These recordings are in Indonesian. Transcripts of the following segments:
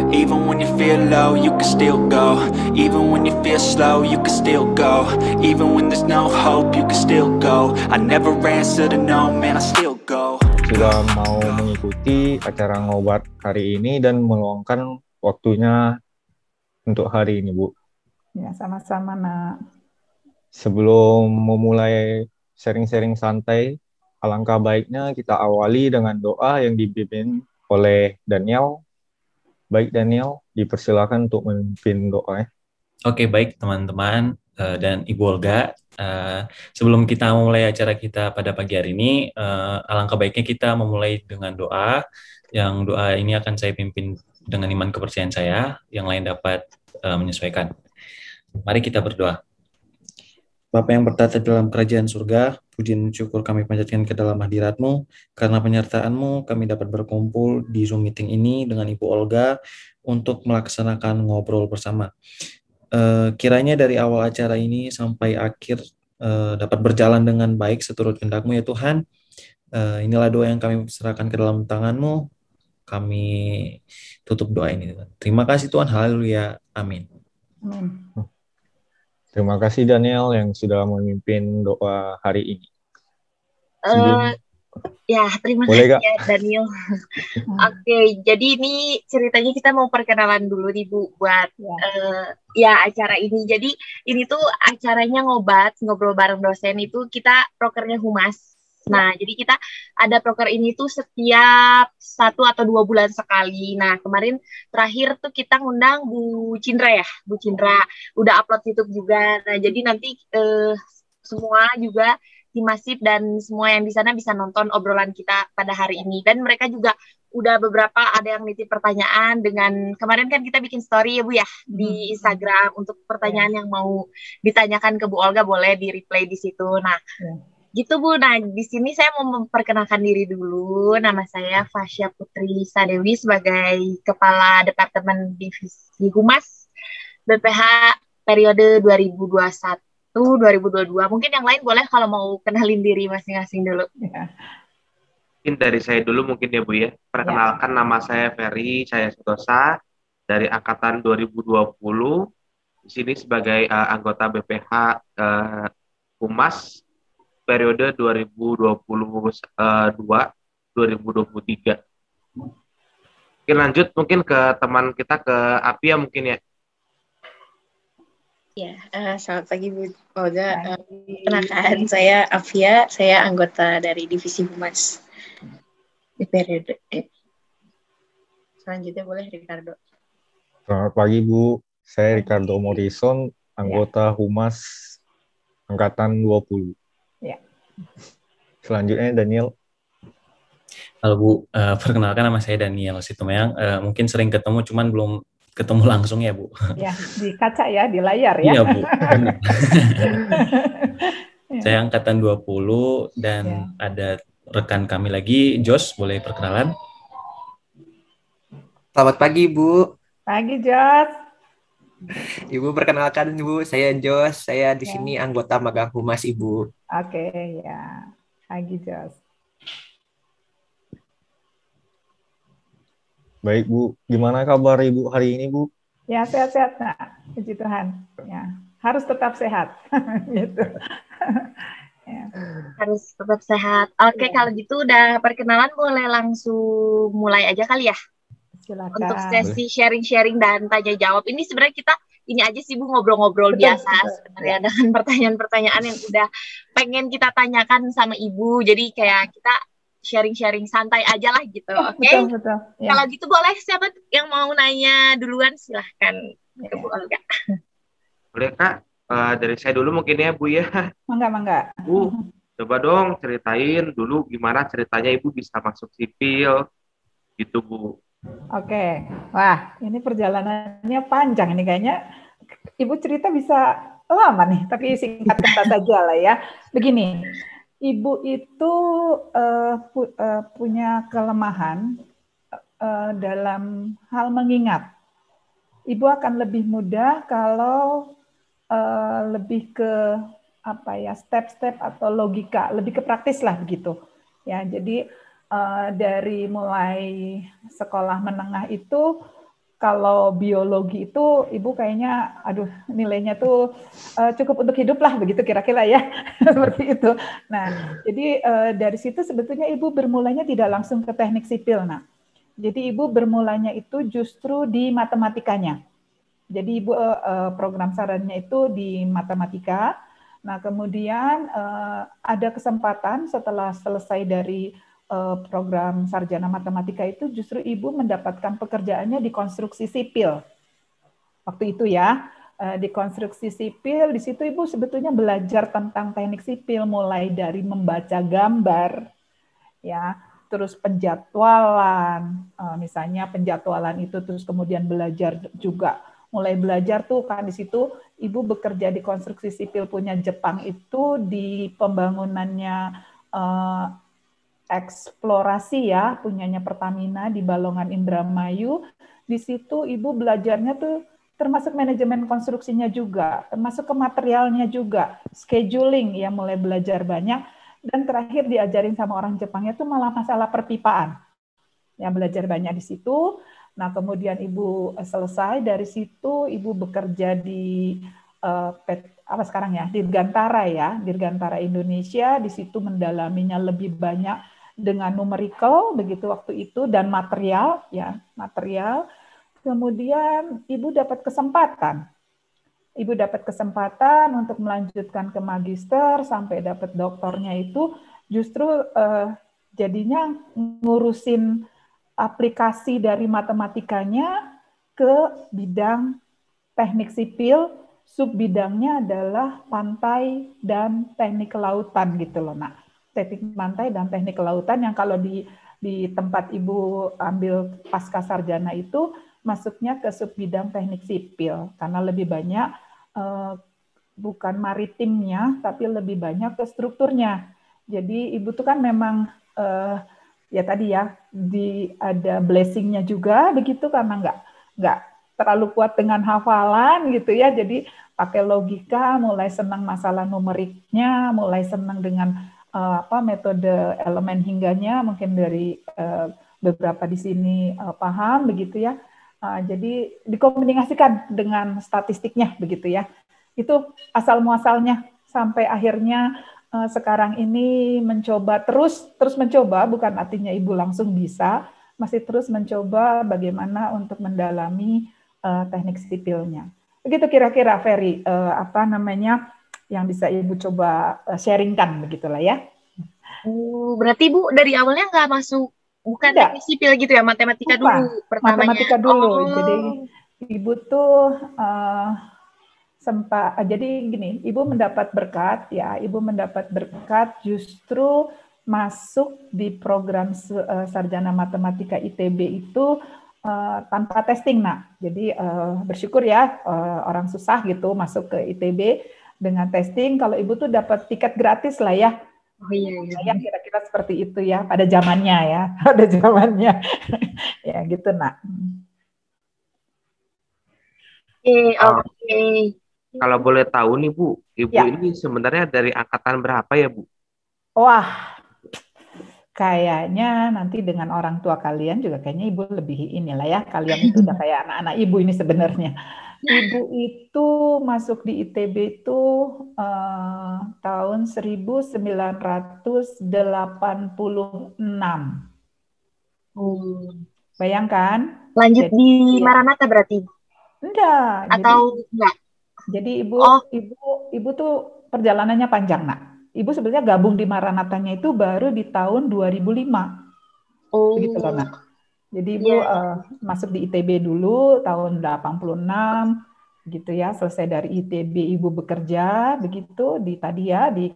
Even when you feel low, you can still go. Even when you feel slow, you can still go. Even when there's no hope, you can still go. I never answer to no, man, I still go. Sudah mau mengikuti acara ngobat hari ini dan meluangkan waktunya untuk hari ini, Bu. Ya, sama-sama, Nak. Sebelum memulai sharing-sharing santai, alangkah baiknya kita awali dengan doa yang dipimpin oleh Daniel. Baik Daniel, dipersilakan untuk memimpin doa. Oke, baik teman-teman dan Ibu Olga. Sebelum kita memulai acara kita pada pagi hari ini, alangkah baiknya kita memulai dengan doa. Yang doa ini akan saya pimpin dengan iman kepercayaan saya, yang lain dapat menyesuaikan. Mari kita berdoa. Bapa yang bertata dalam kerajaan surga, puji dan syukur kami panjatkan ke dalam hadirat-Mu. Karena penyertaan-Mu, kami dapat berkumpul di Zoom meeting ini dengan Ibu Olga untuk melaksanakan ngobrol bersama. Kiranya dari awal acara ini sampai akhir dapat berjalan dengan baik seturut kehendak-Mu ya Tuhan. Inilah doa yang kami serahkan ke dalam tangan-Mu. Kami tutup doa ini. Terima kasih Tuhan. Haleluya. Amin. Amin. Terima kasih Daniel yang sudah memimpin doa hari ini. Ya, terima Boleh, kasih Kak? ya Daniel. Oke, jadi ini ceritanya kita mau perkenalan dulu nih Bu buat acara ini. Jadi ini tuh acaranya ngobrol bareng dosen itu kita prokernya Humas. Nah, jadi kita ada proker ini tuh setiap 1 atau 2 bulan sekali. Nah, kemarin terakhir tuh kita ngundang Bu Cindra ya. Bu Cindra udah upload YouTube juga. Nah, jadi nanti semua juga Himasip dan semua yang di sana bisa nonton obrolan kita pada hari ini. Dan mereka juga udah beberapa ada yang nitip pertanyaan dengan kemarin kan kita bikin story ya Bu ya di Instagram untuk pertanyaan yang mau ditanyakan ke Bu Olga boleh di replay di situ. Nah, gitu Bu. Nah, di sini saya mau memperkenalkan diri dulu. Nama saya Fasya Putri Sadewi sebagai Kepala Departemen Divisi Humas BPH periode 2021-2022. Mungkin yang lain boleh kalau mau kenalin diri masing-masing dulu. Ya. Mungkin dari saya dulu mungkin ya Bu ya. Perkenalkan nama saya Ferry Cahaya Sutosa dari angkatan 2020. Di sini sebagai anggota BPH Humas periode 2022-2023. Oke, lanjut mungkin ke teman kita ke Apia mungkin ya. Ya, selamat pagi Bu Olga. Perkenalkan saya Afia, saya anggota dari Divisi Humas di periode. Selanjutnya boleh Ricardo. Selamat pagi Bu, saya Ricardo Morrison, anggota Humas Angkatan 20. Ya. Selanjutnya Daniel. Halo Bu, perkenalkan nama saya Daniel Situmeyang. Mungkin sering ketemu, cuman belum ketemu langsung ya Bu. Ya, di kaca ya, di layar ya. Iya Bu. Saya angkatan 20 dan ada rekan kami lagi, Jos, boleh perkenalan? Selamat pagi Bu. Pagi Jos. Ibu perkenalkan Bu, saya Jos. Saya di sini anggota magang Humas Ibu. Oke, ya. Pagi Jos. Baik Bu, gimana kabar Ibu hari ini Bu? Ya, sehat-sehat Nak. Puji Tuhan. Ya, harus tetap sehat. Gitu. Ya. Harus tetap sehat. Oke, kalau gitu udah perkenalan boleh langsung mulai aja kali ya. Silakan. Untuk sesi sharing-sharing dan tanya jawab. Ini sebenarnya kita ini aja sih Bu ngobrol-ngobrol biasa sebenarnya dengan pertanyaan-pertanyaan yang udah pengen kita tanyakan sama Ibu. Jadi kayak kita sharing-sharing santai aja lah gitu. Oke. Betul. Ya. Kalau gitu boleh siapa yang mau nanya duluan silahkan ke Bu Olga. Boleh Kak, dari saya dulu mungkin ya Bu ya. Mangga. Bu, coba dong ceritain dulu gimana ceritanya Ibu bisa masuk sipil gitu Bu. Oke. Wah, ini perjalanannya panjang ini kayaknya. Ibu cerita bisa lama nih, tapi singkat kata saja lah ya. Begini, Ibu itu punya kelemahan dalam hal mengingat. Ibu akan lebih mudah kalau lebih ke step-step atau logika, lebih ke praktis lah begitu. Ya, jadi dari mulai sekolah menengah itu kalau biologi itu Ibu kayaknya, aduh nilainya tuh cukup untuk hidup lah, begitu kira-kira ya, seperti itu. Nah, jadi dari situ sebetulnya Ibu bermulanya tidak langsung ke teknik sipil. Nah, jadi Ibu bermulanya itu justru di matematikanya. Jadi Ibu program sarannya itu di matematika. Nah, kemudian ada kesempatan setelah selesai dari program sarjana matematika itu justru Ibu mendapatkan pekerjaannya di konstruksi sipil. Waktu itu ya, di konstruksi sipil, di situ Ibu sebetulnya belajar tentang teknik sipil mulai dari membaca gambar, ya, terus penjadwalan, misalnya penjadwalan itu, terus kemudian belajar juga, mulai belajar tuh kan di situ Ibu bekerja di konstruksi sipil punya Jepang itu di pembangunannya eksplorasi ya, punyanya Pertamina di Balongan Indramayu. Di situ Ibu belajarnya tuh termasuk manajemen konstruksinya juga, termasuk ke materialnya juga, scheduling ya, mulai belajar banyak. Dan terakhir diajarin sama orang Jepangnya tuh malah masalah perpipaan. Ya, belajar banyak di situ. Nah, kemudian Ibu selesai dari situ, Ibu bekerja di apa sekarang ya, Dirgantara ya, Dirgantara Indonesia. Di situ mendalaminya lebih banyak dengan numerical begitu waktu itu dan material ya, material. Kemudian Ibu dapat kesempatan. Ibu dapat kesempatan untuk melanjutkan ke magister sampai dapat doktornya itu justru jadinya ngurusin aplikasi dari matematikanya ke bidang teknik sipil, sub bidangnya adalah pantai dan teknik kelautan gitu loh. Nah, teknik pantai dan teknik kelautan yang kalau di tempat Ibu ambil pasca sarjana itu masuknya ke sub bidang teknik sipil karena lebih banyak bukan maritimnya tapi lebih banyak ke strukturnya. Jadi Ibu tuh kan memang ya tadi ya ada blessingnya juga begitu karena nggak terlalu kuat dengan hafalan gitu ya. Jadi pakai logika, mulai senang masalah numeriknya, mulai senang dengan metode elemen hingganya mungkin dari beberapa di sini paham begitu ya. Jadi dikomunikasikan dengan statistiknya begitu ya. Itu asal muasalnya sampai akhirnya sekarang ini mencoba terus mencoba, bukan artinya Ibu langsung bisa, masih terus mencoba bagaimana untuk mendalami teknik sipilnya. Begitu kira-kira Ferry, yang bisa Ibu coba sharingkan begitulah ya. Berarti Ibu dari awalnya nggak masuk, bukan teknik sipil gitu ya, matematika dulu pertamanya. Matematika dulu. Jadi Ibu tuh jadi gini, Ibu mendapat berkat ya, Ibu mendapat berkat justru masuk di program sarjana matematika ITB itu tanpa testing, Nak. Jadi bersyukur ya orang susah gitu masuk ke ITB dengan testing. Kalau Ibu tuh dapat tiket gratis lah ya. Oh iya. Ya kira-kira seperti itu ya pada zamannya ya, pada zamannya ya gitu, Nak. Oke. Kalau boleh tahu nih Bu, Ibu ini sebenarnya dari angkatan berapa ya Bu? Wah, kayaknya nanti dengan orang tua kalian juga kayaknya Ibu lebih inilah ya, kalian itu udah kayak anak-anak Ibu ini sebenarnya. Ibu itu masuk di ITB itu tahun 1986. Bayangkan. Lanjut jadi, di Maranatha berarti? Enggak. Atau enggak? Jadi Ibu tuh perjalanannya panjang, Nak. Ibu sebenarnya gabung di Maranathanya itu baru di tahun 2005. Begitu loh, Nak. Jadi Ibu masuk di ITB dulu tahun 86 gitu ya. Selesai dari ITB Ibu bekerja begitu di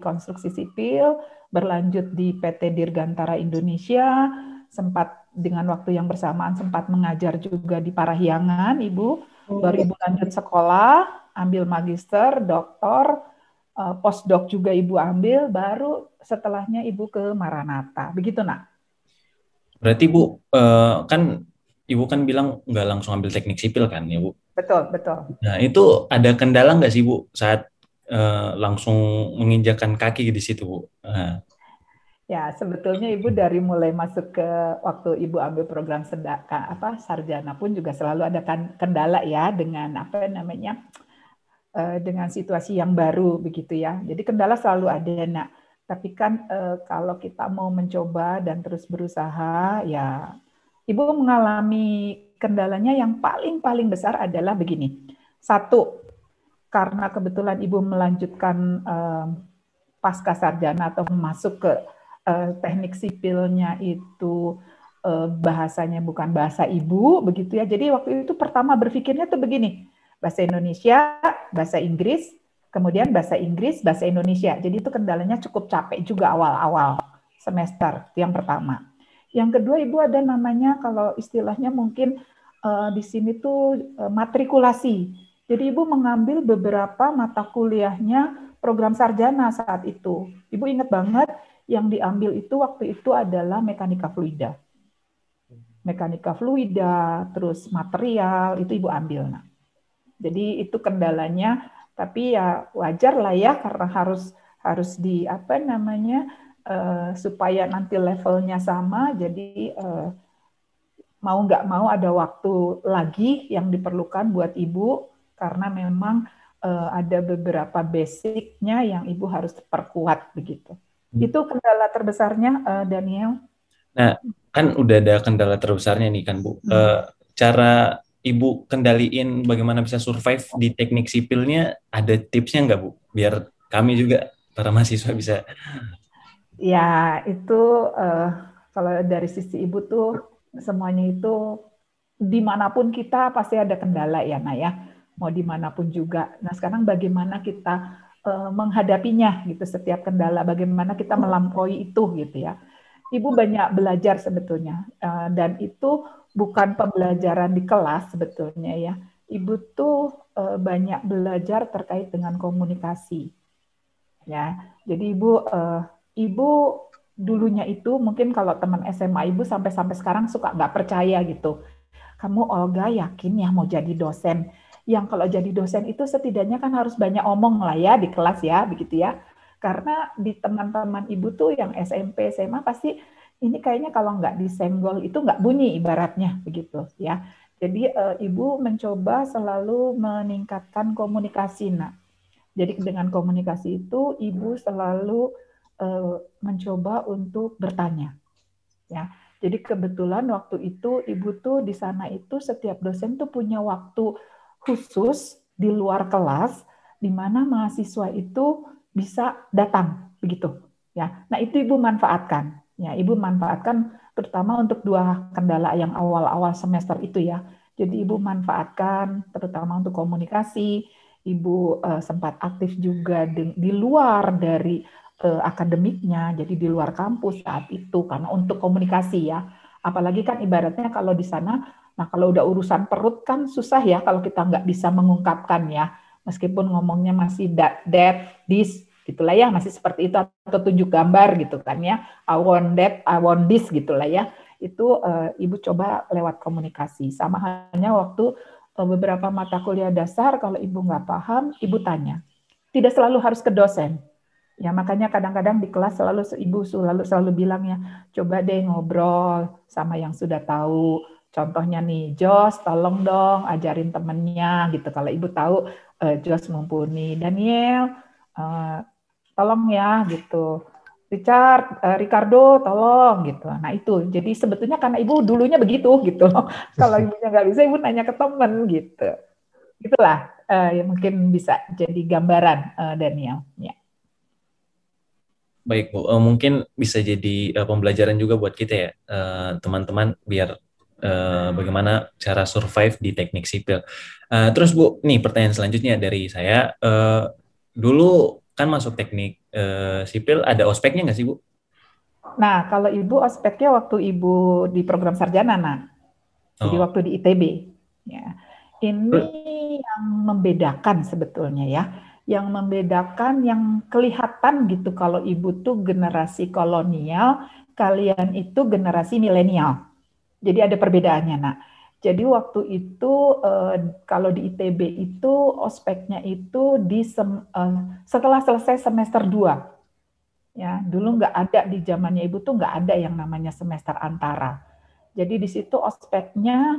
konstruksi sipil, berlanjut di PT Dirgantara Indonesia, sempat dengan waktu yang bersamaan sempat mengajar juga di Parahyangan Ibu. Baru Ibu lanjut sekolah, ambil magister, doktor, postdoc juga Ibu ambil, baru setelahnya Ibu ke Maranatha. Begitu, Nak? Berarti Bu, kan Ibu kan bilang nggak langsung ambil teknik sipil kan ya Bu? Betul. Nah itu ada kendala nggak sih Bu saat langsung menginjakan kaki di situ Bu? Ya, sebetulnya Ibu dari mulai masuk ke waktu Ibu ambil program sarjana pun juga selalu ada kendala ya dengan apa namanya dengan situasi yang baru begitu ya. Jadi kendala selalu ada, Nak. Tapi kan kalau kita mau mencoba dan terus berusaha, ya Ibu mengalami kendalanya yang paling besar adalah begini. Satu, karena kebetulan Ibu melanjutkan pasca sarjana atau masuk ke teknik sipilnya itu bahasanya bukan bahasa ibu begitu ya. Jadi waktu itu pertama berpikirnya tuh begini, bahasa Indonesia, bahasa Inggris, kemudian bahasa Inggris, bahasa Indonesia. Jadi itu kendalanya cukup capek juga awal-awal semester, itu yang pertama. Yang kedua Ibu ada namanya kalau istilahnya mungkin di sini tuh matrikulasi. Jadi Ibu mengambil beberapa mata kuliahnya program sarjana saat itu. Ibu ingat banget yang diambil itu waktu itu adalah mekanika fluida. Mekanika fluida, terus material, itu Ibu ambil. Nah, jadi itu kendalanya, tapi ya wajar lah ya karena harus di apa namanya supaya nanti levelnya sama. Jadi mau nggak mau ada waktu lagi yang diperlukan buat Ibu karena memang ada beberapa basicnya yang Ibu harus perkuat begitu. Itu kendala terbesarnya, Daniel. Nah, kan udah ada kendala terbesarnya nih kan, Bu. Cara Ibu kendaliin bagaimana bisa survive di teknik sipilnya, ada tipsnya nggak, Bu? Biar kami juga, para mahasiswa bisa. Ya, itu kalau dari sisi Ibu tuh, semuanya itu dimanapun kita pasti ada kendala ya, Nah ya. Mau dimanapun juga. Nah, sekarang bagaimana kita menghadapinya gitu setiap kendala, bagaimana kita melampaui itu gitu ya. Ibu banyak belajar sebetulnya dan itu bukan pembelajaran di kelas sebetulnya ya. Ibu tuh banyak belajar terkait dengan komunikasi. Ya. Jadi Ibu dulunya itu mungkin kalau teman SMA Ibu sampai sekarang suka nggak percaya gitu. Kamu Olga yakin ya mau jadi dosen? Yang kalau jadi dosen itu setidaknya kan harus banyak omong lah ya di kelas ya, begitu ya. Karena di teman-teman Ibu tuh yang SMP, SMA pasti ini kayaknya kalau nggak disenggol itu nggak bunyi ibaratnya begitu ya. Jadi Ibu mencoba selalu meningkatkan komunikasi. Nah, jadi dengan komunikasi itu Ibu selalu mencoba untuk bertanya. Ya, jadi kebetulan waktu itu Ibu tuh di sana itu setiap dosen tuh punya waktu khusus di luar kelas di mana mahasiswa itu bisa datang begitu ya. Nah, itu Ibu manfaatkan. Ya, Ibu manfaatkan terutama untuk dua kendala yang awal-awal semester itu ya. Jadi Ibu manfaatkan terutama untuk komunikasi. Ibu sempat aktif juga di luar dari akademiknya, jadi di luar kampus saat itu karena untuk komunikasi ya. Apalagi kan ibaratnya kalau di sana, nah kalau udah urusan perut kan susah ya kalau kita nggak bisa mengungkapkan ya. Meskipun ngomongnya masih that, this, gitulah ya, masih seperti itu atau tunjuk gambar gitu kan ya. I want that, I want this gitulah ya. Itu Ibu coba lewat komunikasi. Sama halnya waktu beberapa mata kuliah dasar kalau Ibu nggak paham, Ibu tanya. Tidak selalu harus ke dosen. Ya makanya kadang-kadang di kelas Ibu selalu bilang ya, coba deh ngobrol sama yang sudah tahu. Contohnya nih, Jos, tolong dong ajarin temennya gitu. Kalau Ibu tahu Jos mumpuni, Daniel, tolong ya gitu. Richard, Ricardo, tolong gitu. Nah itu, jadi sebetulnya karena Ibu dulunya begitu gitu. Kalau Ibunya nggak bisa, Ibu nanya ke temen gitu. Itulah yang mungkin bisa jadi gambaran Daniel. Ya. Baik, Bu. Mungkin bisa jadi pembelajaran juga buat kita ya, teman-teman, biar bagaimana cara survive di teknik sipil. Terus Bu, nih pertanyaan selanjutnya dari saya. Dulu kan masuk teknik sipil, ada ospeknya nggak sih, Bu? Nah, kalau Ibu ospeknya waktu Ibu di program sarjana, jadi waktu di ITB. Ya. Ini yang membedakan sebetulnya ya. Yang membedakan, yang kelihatan gitu kalau Ibu tuh generasi kolonial, kalian itu generasi milenial. Jadi ada perbedaannya, Nak. Jadi waktu itu kalau di ITB itu ospeknya itu setelah selesai semester 2. Ya, dulu nggak ada di zamannya Ibu tuh nggak ada yang namanya semester antara. Jadi di situ ospeknya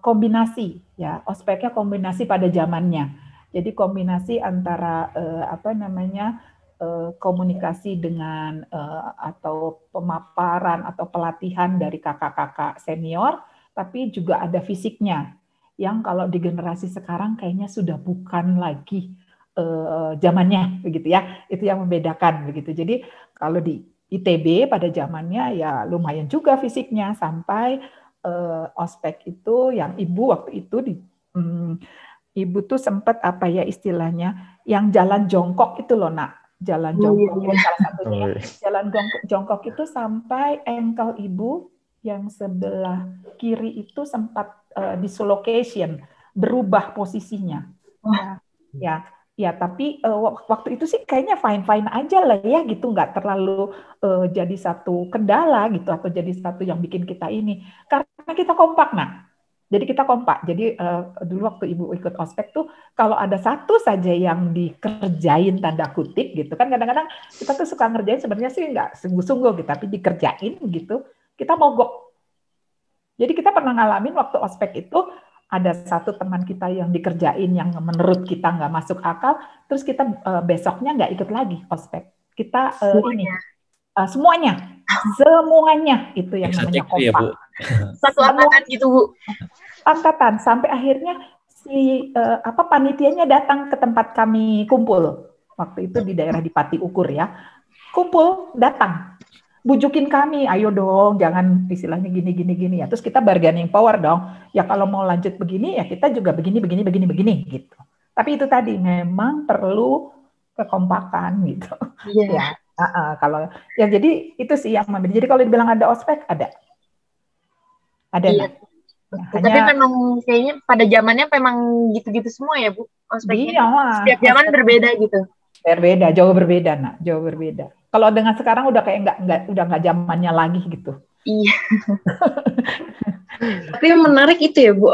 kombinasi, ya, ospeknya kombinasi pada zamannya. Jadi kombinasi antara komunikasi dengan atau pemaparan atau pelatihan dari kakak-kakak senior, tapi juga ada fisiknya. Yang kalau di generasi sekarang kayaknya sudah bukan lagi zamannya, begitu ya. Itu yang membedakan begitu. Jadi kalau di ITB pada zamannya ya lumayan juga fisiknya sampai ospek itu yang Ibu waktu itu Ibu tuh sempat apa ya istilahnya yang jalan jongkok itu loh Nak, jalan jongkok salah satunya jalan jongkok itu sampai engkel Ibu yang sebelah kiri itu sempat dislocation, berubah posisinya. Ya, tapi waktu itu sih kayaknya fine-fine aja lah ya gitu, nggak terlalu jadi satu kendala gitu atau jadi satu yang bikin kita ini, karena kita kompak Nak. Jadi kita kompak. Jadi dulu waktu Ibu ikut ospek tuh kalau ada satu saja yang dikerjain tanda kutip gitu kan, kadang-kadang kita tuh suka ngerjain sebenarnya sih nggak sungguh-sungguh gitu, tapi dikerjain gitu kita mogok. Jadi kita pernah ngalamin waktu ospek itu ada satu teman kita yang dikerjain yang menurut kita nggak masuk akal, terus kita besoknya nggak ikut lagi ospek. Kita semuanya itu yang namanya kompak. Ya, Bu? Satu angkatan gitu Bu. Angkatan sampai akhirnya si panitianya datang ke tempat kami kumpul. Waktu itu di daerah di Pati Ukur ya. Kumpul, datang. Bujukin kami, ayo dong, jangan istilahnya gini ya. Terus kita bargaining power dong. Ya kalau mau lanjut begini ya kita juga begini gitu. Tapi itu tadi memang perlu kekompakan gitu. Yeah. Ya. Kalau ya jadi itu sih yang membeda. Jadi kalau dibilang ada ospek ada. Iya. Tapi memang kayaknya pada zamannya memang gitu-gitu semua ya Bu ospeknya. Iya, setiap zaman berbeda gitu. Berbeda, jauh berbeda Nak, jauh berbeda. Kalau dengan sekarang udah kayak nggak zamannya lagi gitu. Iya. Tapi yang menarik itu ya Bu,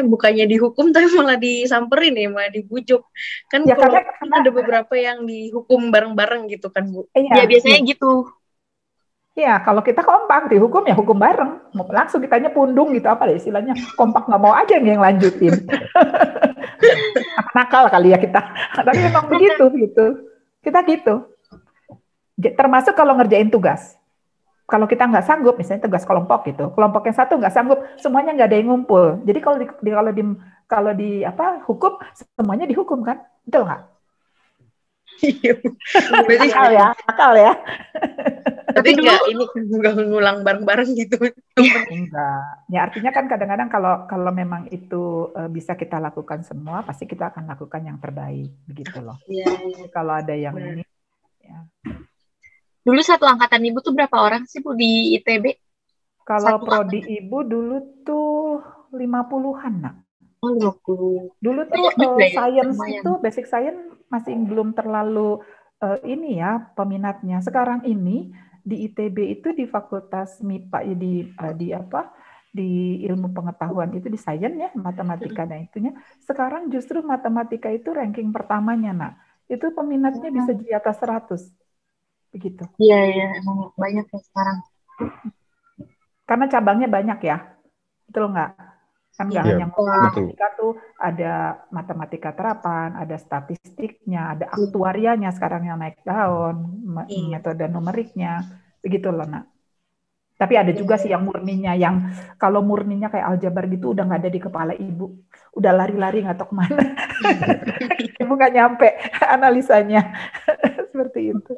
bukannya dihukum tapi malah disamperin ya, malah dibujuk. Kan ya, kalau karena ada beberapa yang dihukum bareng-bareng gitu kan Bu. Iya, ya biasanya gitu. Ya, kalau kita kompak dihukum ya hukum bareng. Langsung kitanya pundung gitu apa deh istilahnya. Kompak nggak mau aja yang lanjutin. Nakal kali ya kita. Tapi memang begitu gitu. Kita gitu. Termasuk kalau ngerjain tugas. Kalau kita nggak sanggup, misalnya tugas kelompok gitu. Kelompok yang satu nggak sanggup, semuanya nggak ada yang ngumpul. Jadi kalau di hukum semuanya dihukum kan? Betul nggak? Berarti akal ya. Tapi nggak ngulang bareng-bareng gitu. Enggak. Ya artinya kan kadang-kadang kalau memang itu bisa kita lakukan semua, pasti kita akan lakukan yang terbaik, begitu loh. Iya. Kalau ada yang ini, ya. Dulu satu angkatan Ibu tuh berapa orang sih Bu di ITB? Kalau prodi Ibu dulu tuh 50-an Nak. Oh 50. Dulu tuh science itu basic science masih belum terlalu ini ya peminatnya. Sekarang ini di ITB itu di Fakultas MIPA di ilmu pengetahuan itu di sains ya, matematika dan itunya. Sekarang justru matematika itu ranking pertamanya Nak. Itu peminatnya bisa di atas 100. Begitu. Iya, emang banyak ya sekarang. Karena cabangnya banyak ya. Betul nggak? Kan nggak hanya matematika tuh, ada matematika terapan, ada statistiknya, ada aktuarianya sekarang yang naik daun, metode numeriknya, begitu loh Nak. Tapi ada juga sih yang murninya, yang kalau murninya kayak aljabar gitu udah nggak ada di kepala Ibu, udah lari-lari nggak tahu kemana. Ibu nggak nyampe analisanya, seperti itu.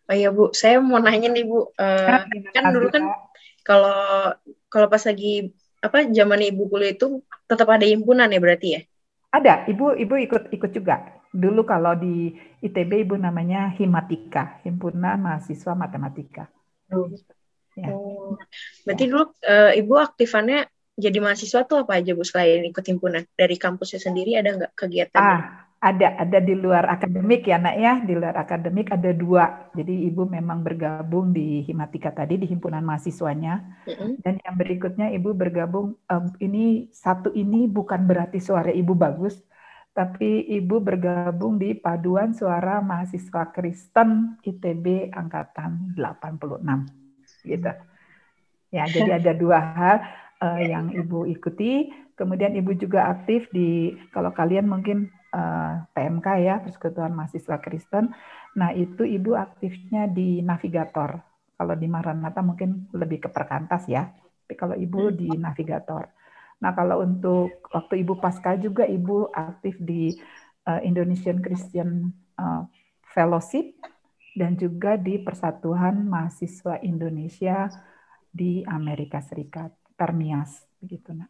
Oh iya Bu, saya mau nanya nih Bu, kan dulu kan kalau pas lagi zaman Ibu kuliah itu tetap ada himpunan ya berarti ya? Ada, Ibu ikut juga. Dulu kalau di ITB Ibu namanya Himatika, Himpunan Mahasiswa Matematika. Ya. Berarti dulu Ibu aktifannya jadi mahasiswa tuh apa aja Bu selain ikut himpunan? Dari kampusnya sendiri ada nggak kegiatan? Ada di luar akademik ya Nak ya, di luar akademik ada 2. Jadi Ibu memang bergabung di Himatika tadi di himpunan mahasiswanya, dan yang berikutnya Ibu bergabung ini bukan berarti suara Ibu bagus, tapi Ibu bergabung di Paduan Suara Mahasiswa Kristen ITB Angkatan 86. Gitu. Ya, jadi ada 2 hal yang Ibu ikuti. Kemudian Ibu juga aktif di, kalau kalian mungkin PMK ya, Persekutuan Mahasiswa Kristen. Nah, itu Ibu aktifnya di navigator. Kalau di Maranatha mungkin lebih ke perkantas ya. Tapi kalau Ibu di navigator. Nah, kalau untuk waktu Ibu pasca juga Ibu aktif di Indonesian Christian Fellowship dan juga di Persatuan Mahasiswa Indonesia di Amerika Serikat, Permias, begitu nak.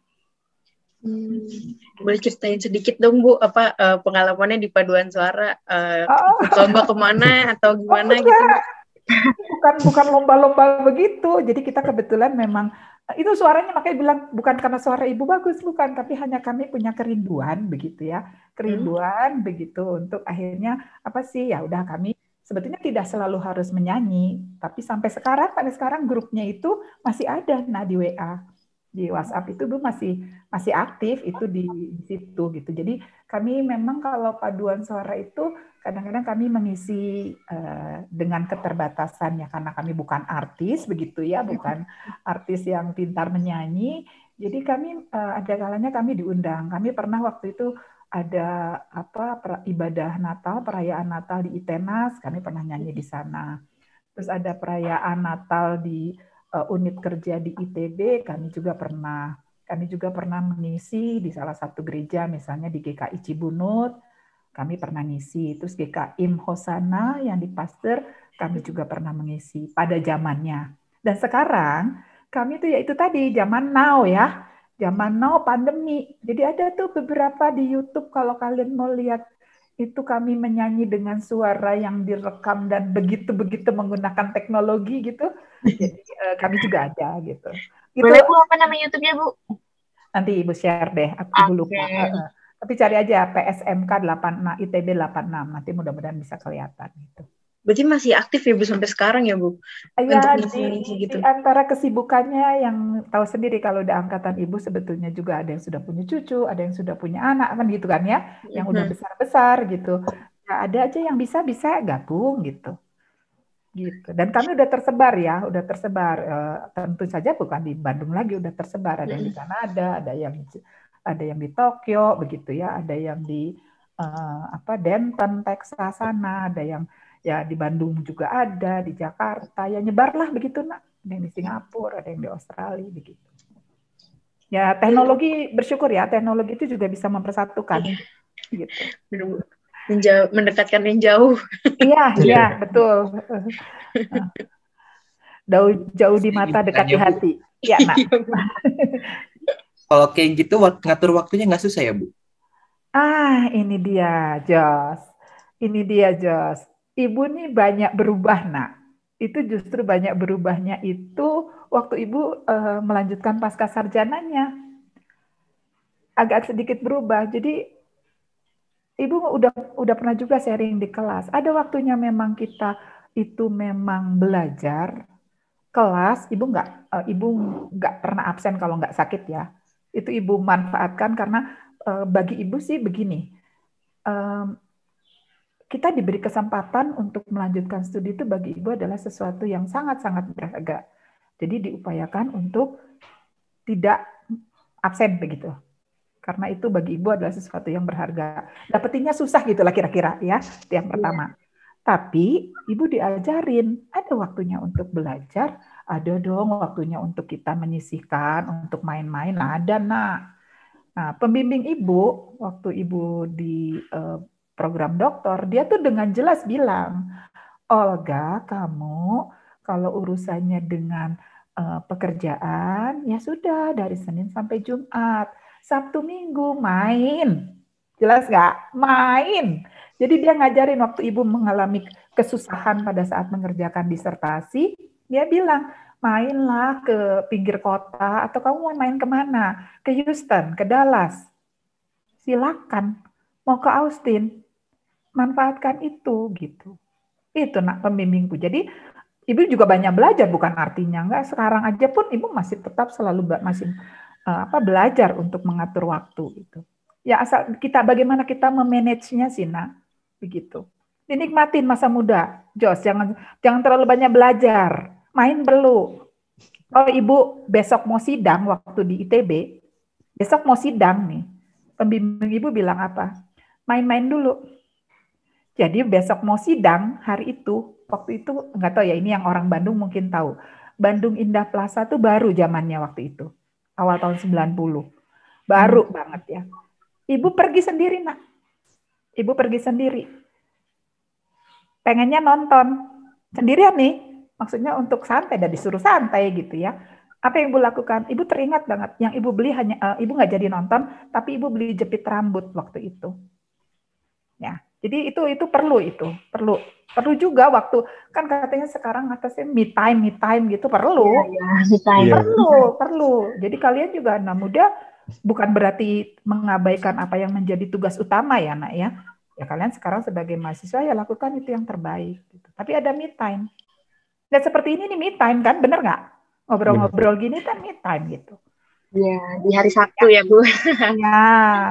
Boleh ceritain sedikit dong Bu, apa pengalamannya di Paduan Suara, ikut lomba kemana atau gimana gitu? Bukan lomba-lomba begitu. Jadi kita kebetulan memang itu suaranya, makanya bilang bukan karena suara Ibu bagus, bukan, tapi hanya kami punya kerinduan begitu ya, kerinduan begitu untuk akhirnya apa sih, ya udah kami sebetulnya tidak selalu harus menyanyi, tapi sampai sekarang grupnya itu masih ada, nah di WA, di WhatsApp itu Bu masih aktif itu di situ gitu. Jadi kami memang kalau Paduan Suara itu kadang-kadang kami mengisi dengan keterbatasan ya, karena kami bukan artis begitu ya, bukan artis yang pintar menyanyi. Jadi kami ada kalanya kami diundang. Kami pernah waktu itu ada ibadah Natal, perayaan Natal di Itenas, kami pernah nyanyi di sana. Terus ada perayaan Natal di unit kerja di ITB, kami juga pernah mengisi di salah satu gereja, misalnya di GKI Cibunut, kami pernah ngisi. Terus GKIM Hosana yang di Pasteur, kami juga pernah mengisi pada zamannya. Dan sekarang kami tuh ya itu tadi zaman now ya, zaman now pandemi. Jadi ada tuh beberapa di YouTube kalau kalian mau lihat itu kami menyanyi dengan suara yang direkam dan begitu-begitu menggunakan teknologi gitu. Jadi kami juga ada gitu. Boleh Bu, apa nama YouTube-nya Bu? Nanti Ibu share deh, Ibu lupa. Tapi cari aja PSMK 86, ITB 86, nanti mudah-mudahan bisa kelihatan gitu. Berarti masih aktif ya Bu sampai sekarang ya Bu? Ya, di antara kesibukannya yang tahu sendiri kalau udah angkatan Ibu sebetulnya juga ada yang sudah punya cucu, ada yang sudah punya anak kan gitu kan ya, yang udah besar-besar gitu. Ya, ada aja yang bisa gabung gitu. Gitu. Dan kami udah tersebar ya, tentu saja bukan di Bandung lagi, udah tersebar, ada yang di Kanada, ada yang di Tokyo begitu ya, ada yang di Denton, Texas sana, ada yang ya di Bandung juga ada, di Jakarta, ya nyebarlah begitu nak, ada yang di Singapura, ada yang di Australia begitu. Ya teknologi, bersyukur ya, teknologi itu juga bisa mempersatukan. Gitu. Mendekatkan yang jauh. Iya, betul. Jauh di mata, dekat di hati. Iya, nak. Kalau kayak gitu ngatur waktunya nggak susah ya Bu? Ini dia Jos. Ibu nih banyak berubah nak. Itu justru banyak berubahnya itu waktu Ibu melanjutkan pasca sarjananya. Agak sedikit berubah. Jadi Ibu udah pernah juga sharing di kelas. Ada waktunya memang kita itu memang belajar kelas. Ibu nggak pernah absen kalau nggak sakit ya. Itu Ibu manfaatkan karena bagi Ibu sih begini. Kita diberi kesempatan untuk melanjutkan studi itu bagi Ibu adalah sesuatu yang sangat-sangat berharga. Jadi diupayakan untuk tidak absen begitu. Karena itu bagi Ibu adalah sesuatu yang berharga. Dapetinnya susah gitu lah kira-kira ya, yang pertama. Tapi Ibu diajarin, ada waktunya untuk belajar, ada dong waktunya untuk kita menyisihkan, untuk main-main, ada nak. Nah, pembimbing Ibu, waktu Ibu di program doktor, dia tuh dengan jelas bilang, Olga, kamu kalau urusannya dengan pekerjaan, ya sudah dari Senin sampai Jumat. Sabtu Minggu main. Jelas nggak? Main. Jadi dia ngajarin waktu Ibu mengalami kesusahan pada saat mengerjakan disertasi, dia bilang, mainlah ke pinggir kota, atau kamu mau main kemana? Ke Houston, ke Dallas. Silakan. Mau ke Austin. Manfaatkan itu gitu. Itu nak pembimbingku. Jadi Ibu juga banyak belajar, bukan artinya enggak. Sekarang aja pun Ibu masih tetap selalu belajar untuk mengatur waktu itu. Ya asal kita bagaimana kita memanage-nya sih, Nak. Begitu. Dinikmatin masa muda, Jos. Jangan terlalu banyak belajar. Main perlu. Kalau Ibu besok mau sidang waktu di ITB, besok mau sidang nih. Pembimbing Ibu bilang apa? Main-main dulu. Jadi besok mau sidang hari itu, waktu itu nggak tahu ya, ini yang orang Bandung mungkin tahu. Bandung Indah Plaza tuh baru zamannya waktu itu. Awal tahun 90. Baru banget ya. Ibu pergi sendiri, Nak. Ibu pergi sendiri. Pengennya nonton. Sendirian nih. Maksudnya untuk santai, dan disuruh santai gitu ya. Apa yang Ibu lakukan? Ibu teringat banget. Yang Ibu beli hanya, Ibu nggak jadi nonton, tapi Ibu beli jepit rambut waktu itu. Ya, jadi itu perlu perlu juga waktu, kan katanya sekarang atasnya me time gitu, perlu. Me time. Perlu. Jadi kalian juga anak muda bukan berarti mengabaikan apa yang menjadi tugas utama ya, Nak ya. Ya kalian sekarang sebagai mahasiswa ya lakukan itu yang terbaik gitu. Tapi ada me time. Dan seperti ini nih me time kan, bener nggak? Ngobrol-ngobrol gini kan me time gitu. Ya, di hari Sabtu ya, Bu. Ya,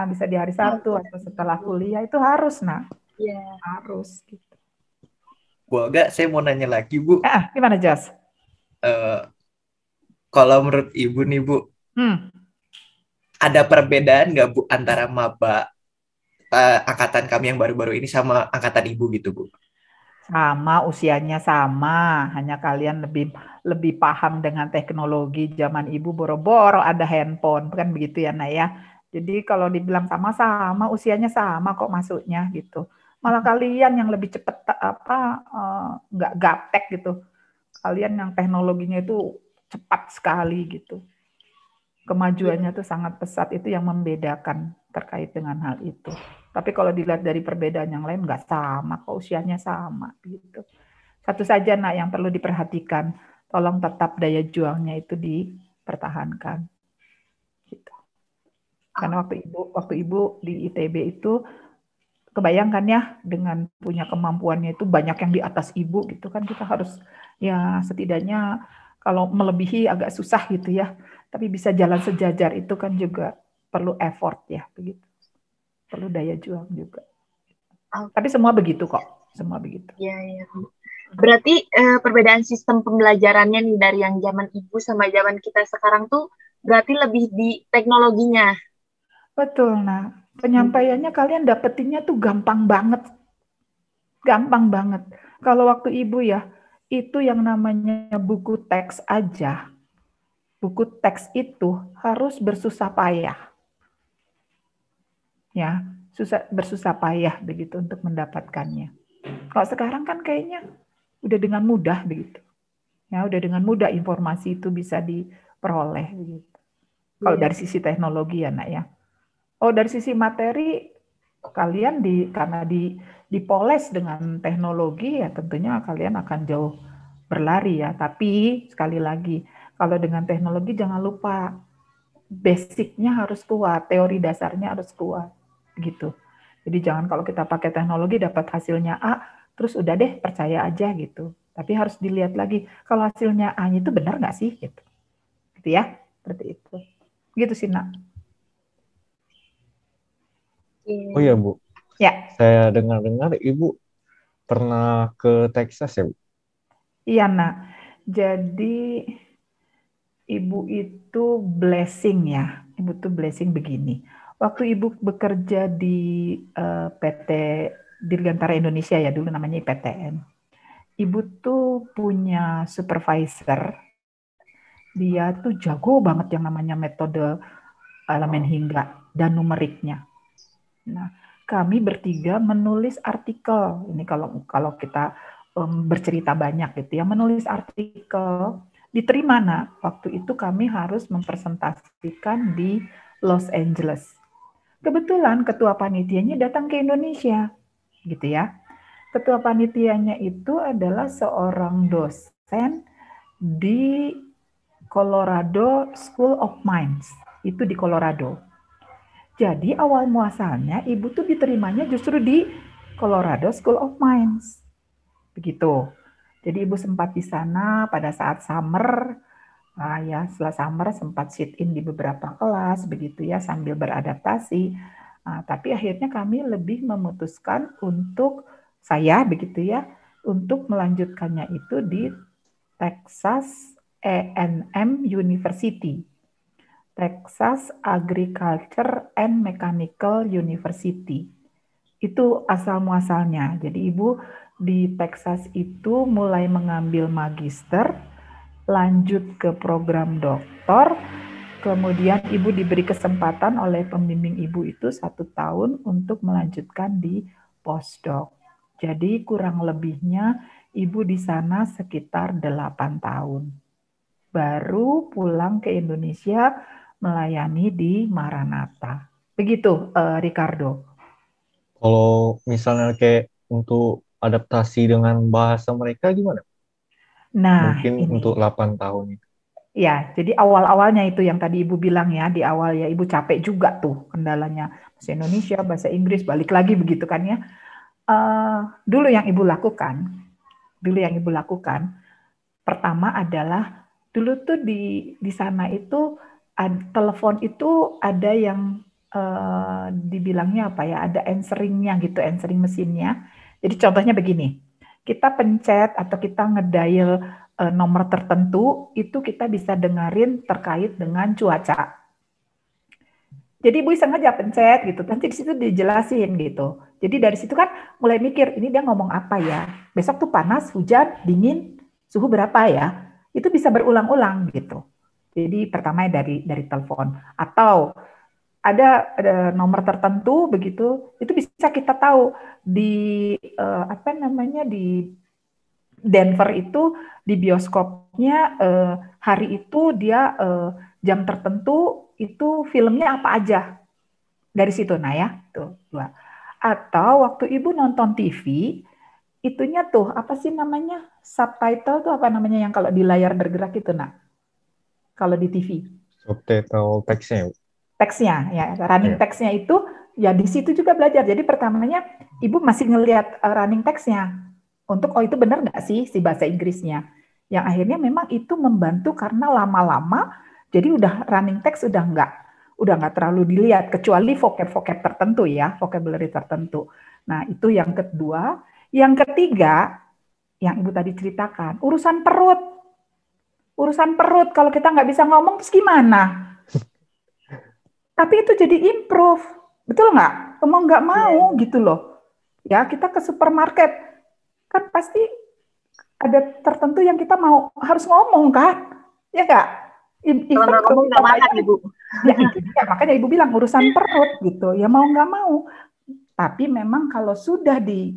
bisa di hari Sabtu atau setelah kuliah itu harus, Nak. Iya. Harus gitu. Bu Olga, saya mau nanya lagi, Bu. Gimana, Jas? Kalau menurut Ibu nih, Bu, ada perbedaan nggak, Bu, antara maba angkatan kami yang baru-baru ini sama angkatan Ibu gitu, Bu? Sama, usianya sama, hanya kalian lebih paham dengan teknologi. Zaman Ibu boro-boro ada handphone, kan begitu ya, Nak ya. Jadi kalau dibilang sama-sama, usianya sama kok masuknya gitu. Malah kalian yang lebih cepat nggak gaptek gitu. Kalian yang teknologinya itu cepat sekali gitu. Kemajuannya tuh sangat pesat, itu yang membedakan terkait dengan hal itu. Tapi kalau dilihat dari perbedaan yang lain nggak sama, kok usianya sama gitu. Satu saja, Nak, yang perlu diperhatikan, tolong tetap daya juangnya itu dipertahankan. Gitu. Karena waktu ibu di ITB itu, kebayangkan ya, dengan punya kemampuannya itu banyak yang di atas Ibu gitu kan, kita harus ya setidaknya kalau melebihi agak susah gitu ya. Tapi bisa jalan sejajar itu kan juga perlu effort ya, begitu. Perlu daya juang juga. Tapi semua begitu kok, semua begitu. Iya. Berarti perbedaan sistem pembelajarannya nih dari yang zaman Ibu sama zaman kita sekarang tuh berarti lebih di teknologinya. Betul, nah. Penyampaiannya kalian dapetinnya tuh gampang banget. Gampang banget. Kalau waktu Ibu ya, itu yang namanya buku teks aja. Buku teks itu harus bersusah payah. Ya, bersusah payah begitu untuk mendapatkannya. Kalau sekarang kan kayaknya udah dengan mudah begitu. Ya, udah dengan mudah informasi itu bisa diperoleh begitu. Kalau dari sisi teknologi ya, Nak ya. Oh, dari sisi materi kalian karena dipoles dengan teknologi ya tentunya kalian akan jauh berlari ya. Tapi sekali lagi, kalau dengan teknologi jangan lupa basicnya harus kuat, teori dasarnya harus kuat gitu. Jadi jangan kalau kita pakai teknologi dapat hasilnya A, terus udah deh percaya aja gitu. Tapi harus dilihat lagi kalau hasilnya A-nya itu benar nggak sih gitu. Gitu ya, seperti itu. Gitu sih, Nak. Oh iya, Bu. Ya. Saya dengar-dengar Ibu pernah ke Texas ya, Bu? Iya, Nak. Jadi Ibu itu blessing ya. Ibu tuh blessing begini. Waktu Ibu bekerja di PT Dirgantara Indonesia ya, dulu namanya IPTN. Ibu tuh punya supervisor. Dia tuh jago banget yang namanya metode elemen hingga dan numeriknya. Nah, kami bertiga menulis artikel. Ini kalau kita bercerita banyak gitu ya, menulis artikel diterima. Nah, waktu itu kami harus mempresentasikan di Los Angeles. Kebetulan ketua panitianya datang ke Indonesia, gitu ya. Ketua panitianya itu adalah seorang dosen di Colorado School of Mines, itu di Colorado. Jadi awal muasalnya Ibu tuh diterimanya justru di Colorado School of Mines. Begitu. Jadi Ibu sempat di sana pada saat summer, ya setelah summer sempat sit in di beberapa kelas begitu ya sambil beradaptasi. Nah, tapi akhirnya kami lebih memutuskan untuk saya begitu ya, untuk melanjutkannya itu di Texas A&M University, Texas Agriculture and Mechanical University. Itu asal muasalnya. Jadi Ibu di Texas itu mulai mengambil magister, lanjut ke program doktor, kemudian Ibu diberi kesempatan oleh pembimbing Ibu itu 1 tahun untuk melanjutkan di postdoc. Jadi kurang lebihnya Ibu di sana sekitar 8 tahun. Baru pulang ke Indonesia melayani di Maranatha. Begitu, Ricardo. Kalau misalnya kayak untuk adaptasi dengan bahasa mereka gimana? Nah, Mungkin ini. untuk 8 tahun itu. Ya, jadi awal-awalnya itu yang tadi Ibu bilang ya, di awal ya Ibu capek juga tuh kendalanya. Bahasa Indonesia, bahasa Inggris, balik lagi begitu kan ya. Dulu yang Ibu lakukan, pertama adalah, dulu tuh di sana itu, telepon itu ada yang dibilangnya apa ya, ada answering-nya gitu, answering mesinnya. Jadi contohnya begini, kita pencet atau kita ngedial nomor tertentu, itu kita bisa dengerin terkait dengan cuaca. Jadi Ibu sengaja pencet gitu, nanti di situ dijelasin gitu. Jadi dari situ kan mulai mikir, ini dia ngomong apa ya? Besok tuh panas, hujan, dingin, suhu berapa ya? Itu bisa berulang-ulang gitu. Jadi pertama dari telepon, atau ada nomor tertentu begitu, itu bisa kita tahu di di Denver itu di bioskopnya hari itu dia jam tertentu itu filmnya apa aja dari situ. Nah ya, tuh dua. Atau waktu Ibu nonton TV, itunya tuh apa sih namanya, subtitle tuh apa namanya yang kalau di layar bergerak itu, nak? Kalau di TV. Subtitle teksnya. Teksnya ya, running teksnya itu ya di situ juga belajar. Jadi pertamanya Ibu masih ngelihat running teksnya untuk itu benar nggak sih si bahasa Inggrisnya. Yang akhirnya memang itu membantu karena lama-lama jadi udah running text udah nggak terlalu dilihat kecuali vocab tertentu ya, vocabulary tertentu. Nah, itu yang kedua. Yang ketiga, yang Ibu tadi ceritakan, urusan perut. Urusan perut, kalau kita nggak bisa ngomong, terus gimana? Tapi itu jadi improve. Betul nggak? Mau nggak mau gitu loh. Ya, kita ke supermarket, kan pasti ada tertentu yang kita mau harus ngomong kan? Ya nggak? Kalau nggak ngomong nggak makan, Ibu. Ya, itu dia. Makanya Ibu bilang urusan perut gitu. Ya mau nggak mau. Tapi memang kalau sudah di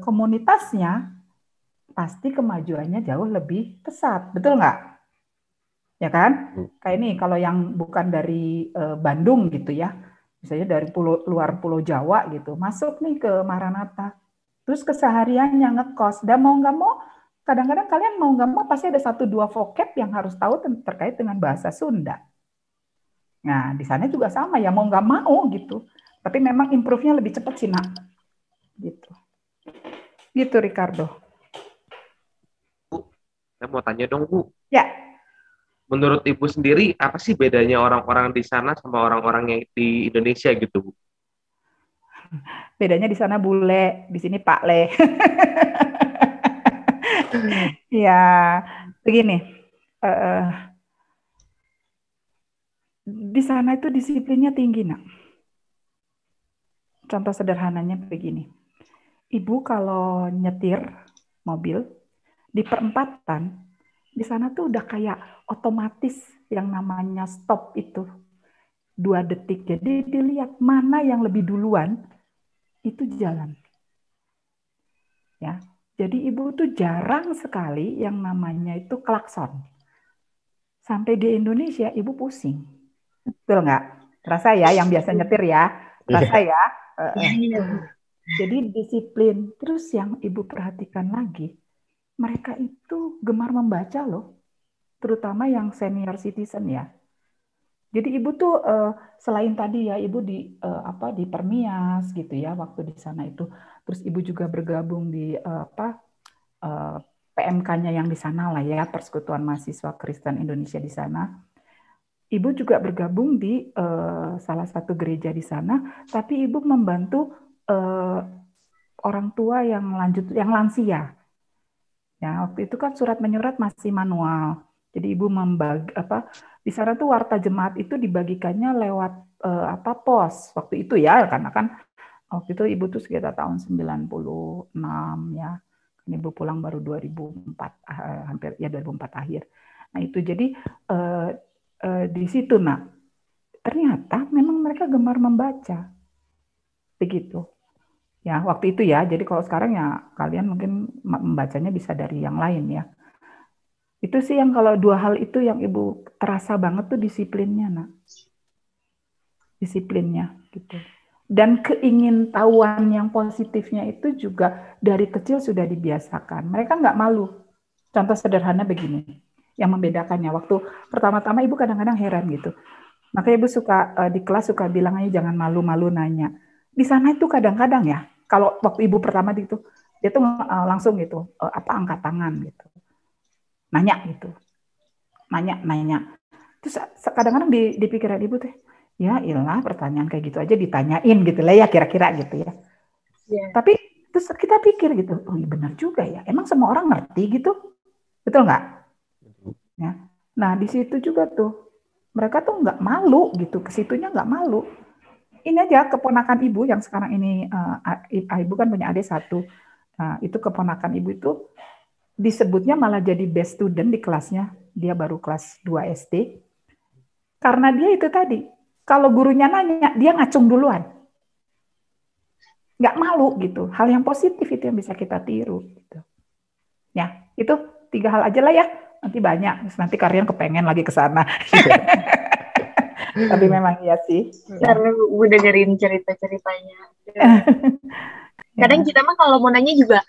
komunitasnya, pasti kemajuannya jauh lebih pesat. Betul nggak? Ya kan? Kayak ini kalau yang bukan dari Bandung gitu ya. Misalnya dari luar Pulau Jawa gitu. Masuk nih ke Maranatha. Terus kesehariannya ngekos. Dan mau nggak mau, kadang-kadang kalian mau nggak mau pasti ada 1-2 vocab yang harus tahu terkait dengan bahasa Sunda. Nah, di sana juga sama ya, mau nggak mau gitu. Tapi memang improve-nya lebih cepat sih, nak. Gitu. Gitu, Ricardo. Bu, saya mau tanya dong, Bu. Ya. Menurut Ibu sendiri, apa sih bedanya orang-orang di sana sama orang-orang yang di Indonesia gitu, Bu? Bedanya di sana bule, di sini Pak Le. Ya, begini. Di sana itu disiplinnya tinggi, nak. Contoh sederhananya begini. Ibu kalau nyetir mobil, di perempatan, di sana tuh udah kayak otomatis yang namanya stop itu 2 detik. Jadi dilihat mana yang lebih duluan, itu jalan. Ya, jadi Ibu tuh jarang sekali yang namanya itu klakson. Sampai di Indonesia Ibu pusing. Betul nggak? Terasa ya yang biasa nyetir ya? Terasa ya? Jadi disiplin. Terus yang Ibu perhatikan lagi, mereka itu gemar membaca loh. Terutama yang senior citizen ya. Jadi Ibu tuh selain tadi ya Ibu di Permias gitu ya waktu di sana itu. Terus Ibu juga bergabung di PMK-nya yang di sana lah ya, Persekutuan Mahasiswa Kristen Indonesia di sana. Ibu juga bergabung di salah satu gereja di sana, tapi ibu membantu orang tua yang lansia. Ya, waktu itu kan surat menyurat masih manual. Jadi ibu di sana tuh warta jemaat itu dibagikannya lewat pos waktu itu ya, karena kan waktu itu ibu tuh sekitar tahun 96 ya. Ibu pulang baru 2004 hampir ya 2004 akhir. Nah, itu jadi di situ ternyata memang mereka gemar membaca. Begitu. Ya, waktu itu ya. Jadi kalau sekarang ya kalian mungkin membacanya bisa dari yang lain ya. Itu sih yang kalau dua hal itu yang ibu terasa banget tuh disiplinnya, disiplinnya gitu. Dan keingintahuan yang positifnya itu juga dari kecil sudah dibiasakan. Mereka nggak malu. Contoh sederhana begini, yang membedakannya. Waktu pertama-tama ibu kadang-kadang heran gitu. Makanya ibu suka di kelas suka bilang aja jangan malu-malu nanya. Di sana itu kadang-kadang ya, kalau waktu ibu pertama gitu, dia tuh langsung gitu, angkat tangan gitu. Nanya gitu. Nanya. Terus kadang-kadang di pikiran ibu tuh, ya iyalah pertanyaan kayak gitu aja ditanyain gitu lah ya kira-kira gitu ya. Yeah. Tapi terus kita pikir gitu, oh iya benar juga ya. Emang semua orang ngerti gitu? Betul nggak? Ya. Nah di situ juga tuh mereka tuh nggak malu gitu, ke situnya nggak malu. Ini aja keponakan ibu yang sekarang ini ibu kan punya adik satu. Nah, itu keponakan ibu itu disebutnya malah jadi best student di kelasnya. Dia baru kelas 2 SD. Karena dia itu tadi, kalau gurunya nanya, dia ngacung duluan. Nggak malu gitu. Hal yang positif itu yang bisa kita tiru. Gitu. Ya, itu 3 hal aja lah ya. Nanti banyak. Nanti kalian kepengen lagi ke sana. Tapi memang iya sih. Karena gue dengerin cerita-ceritanya. Kadang kita mah kalau mau nanya juga,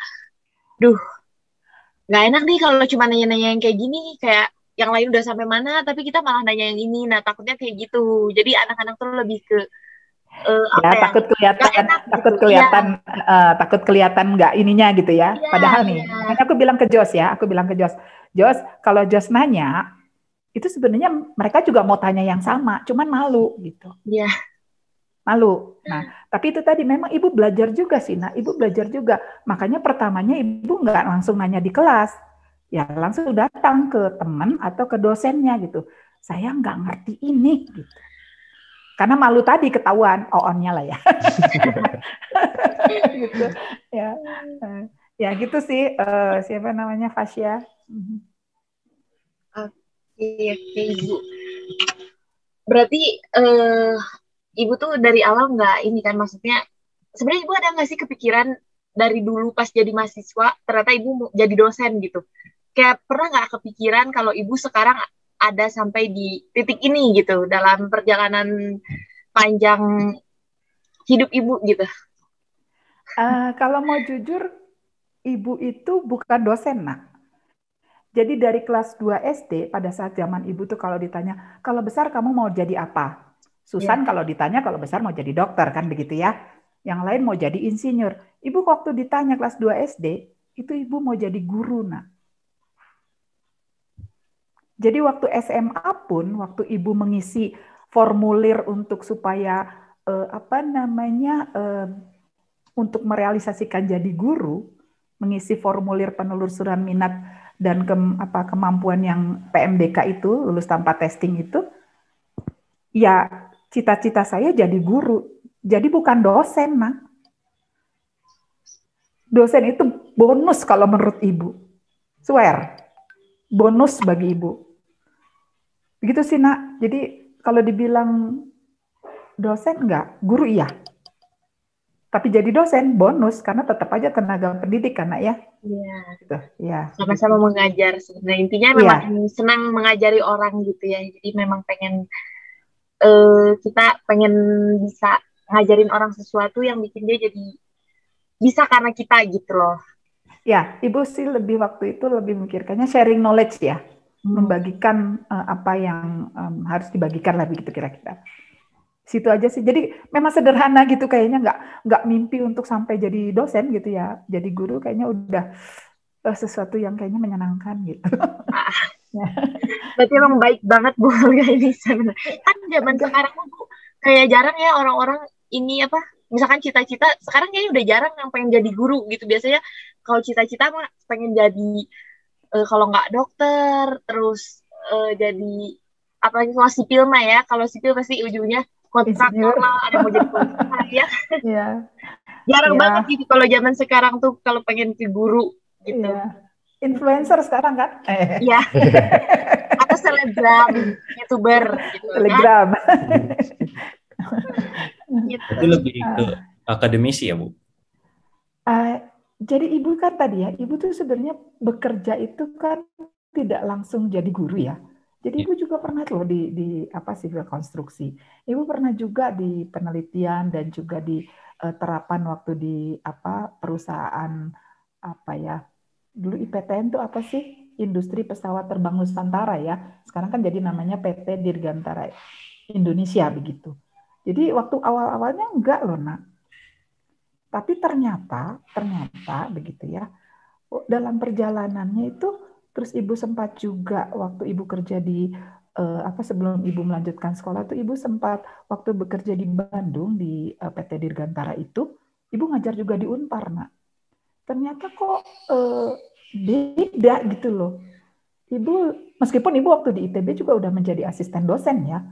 nggak enak nih kalau cuma nanya-nanya yang kayak gini, kayak yang lain udah sampai mana, tapi kita malah nanya yang ini. Nah, takutnya kayak gitu. Jadi anak-anak tuh lebih ke takut kelihatan nggak ininya gitu ya. Padahal nih, makanya aku bilang ke Jos, Jos, kalau Jos nanya, itu sebenarnya mereka juga mau tanya yang sama, cuman malu gitu. Iya. Malu. Nah, tapi itu tadi memang ibu belajar juga sih, ibu belajar juga. Makanya pertamanya ibu nggak langsung nanya di kelas, ya langsung datang ke teman atau ke dosennya gitu. Saya nggak ngerti ini gitu. Karena malu tadi ketahuan on-nya lah ya. Gitu. Ya gitu sih. Siapa namanya Fasya? Oke, Ibu. Berarti Ibu tuh dari awal nggak ini kan, maksudnya sebenarnya Ibu ada nggak sih kepikiran dari dulu pas jadi mahasiswa ternyata Ibu mau jadi dosen gitu? Kayak pernah nggak kepikiran kalau Ibu sekarang ada sampai di titik ini gitu dalam perjalanan panjang hidup Ibu gitu? Kalau mau jujur, Ibu itu bukan dosen, Jadi dari kelas 2 SD, pada saat zaman Ibu tuh kalau ditanya, kalau besar kamu mau jadi apa? Susan kalau ditanya, kalau besar mau jadi dokter, kan begitu ya. Yang lain mau jadi insinyur. Ibu waktu ditanya kelas 2 SD, itu Ibu mau jadi guru, Jadi waktu SMA pun, waktu Ibu mengisi formulir untuk supaya, untuk merealisasikan jadi guru, mengisi formulir penelusuran minat dan kemampuan yang PMDK itu, lulus tanpa testing itu, ya cita-cita saya jadi guru. Jadi bukan dosen, Dosen itu bonus kalau menurut Ibu. Swear. Bonus bagi Ibu. Begitu sih, Jadi kalau dibilang dosen enggak, guru iya. Tapi jadi dosen bonus karena tetap aja tenaga pendidik kan, ya. Iya. Gitu. Ya. Sama-sama mengajar sebenarnya. Intinya memang senang mengajari orang gitu ya. Jadi memang pengen kita pengen bisa ngajarin orang sesuatu yang bikin dia jadi bisa karena kita gitu loh. Ya, Ibu sih waktu itu lebih memikirkannya sharing knowledge ya. Membagikan apa yang harus dibagikan lah begitu kira-kira. Situ aja sih. Jadi memang sederhana gitu kayaknya, nggak mimpi untuk sampai jadi dosen gitu ya. Jadi guru kayaknya udah sesuatu yang kayaknya menyenangkan gitu. Berarti emang baik banget Bu Olga ini sebenarnya. Kan zaman sekarang Bu, kayak jarang ya orang-orang ini apa, misalkan cita-cita, sekarang kayaknya udah jarang yang pengen jadi guru gitu. Biasanya kalau cita-cita mah pengen jadi, kalau nggak dokter, terus jadi, apalagi kalau sipil mah ya, kalau sipil pasti ujungnya kontraktor Insinyur. lah, ada mau jadi konsultan ya. Iya, Jarang iya, banget gitu kalau zaman sekarang tuh kalau pengen ke guru gitu. iya. Influencer sekarang kan? Iya. Atau selebgram, youtuber gitu kan. Telegram. Gitu. Itu lebih ke akademisi ya, Bu? Jadi ibu kan tadi ya, ibu tuh sebenarnya bekerja itu kan tidak langsung jadi guru ya. Jadi ibu juga pernah loh di apa sivil konstruksi. Ibu pernah juga di penelitian dan juga di terapan waktu di apa perusahaan apa ya. Dulu IPTN itu apa sih? Industri Pesawat Terbang Nusantara ya. Sekarang kan jadi namanya PT Dirgantara Indonesia begitu. Jadi waktu awal-awalnya enggak loh, Nak. Tapi ternyata begitu ya, dalam perjalanannya itu, terus ibu sempat juga waktu ibu kerja di apa sebelum ibu melanjutkan sekolah tuh ibu sempat waktu bekerja di Bandung di PT Dirgantara itu, ibu ngajar juga di Unpar, Nak. Ternyata kok beda gitu loh. Ibu meskipun ibu waktu di ITB juga udah menjadi asisten dosen ya.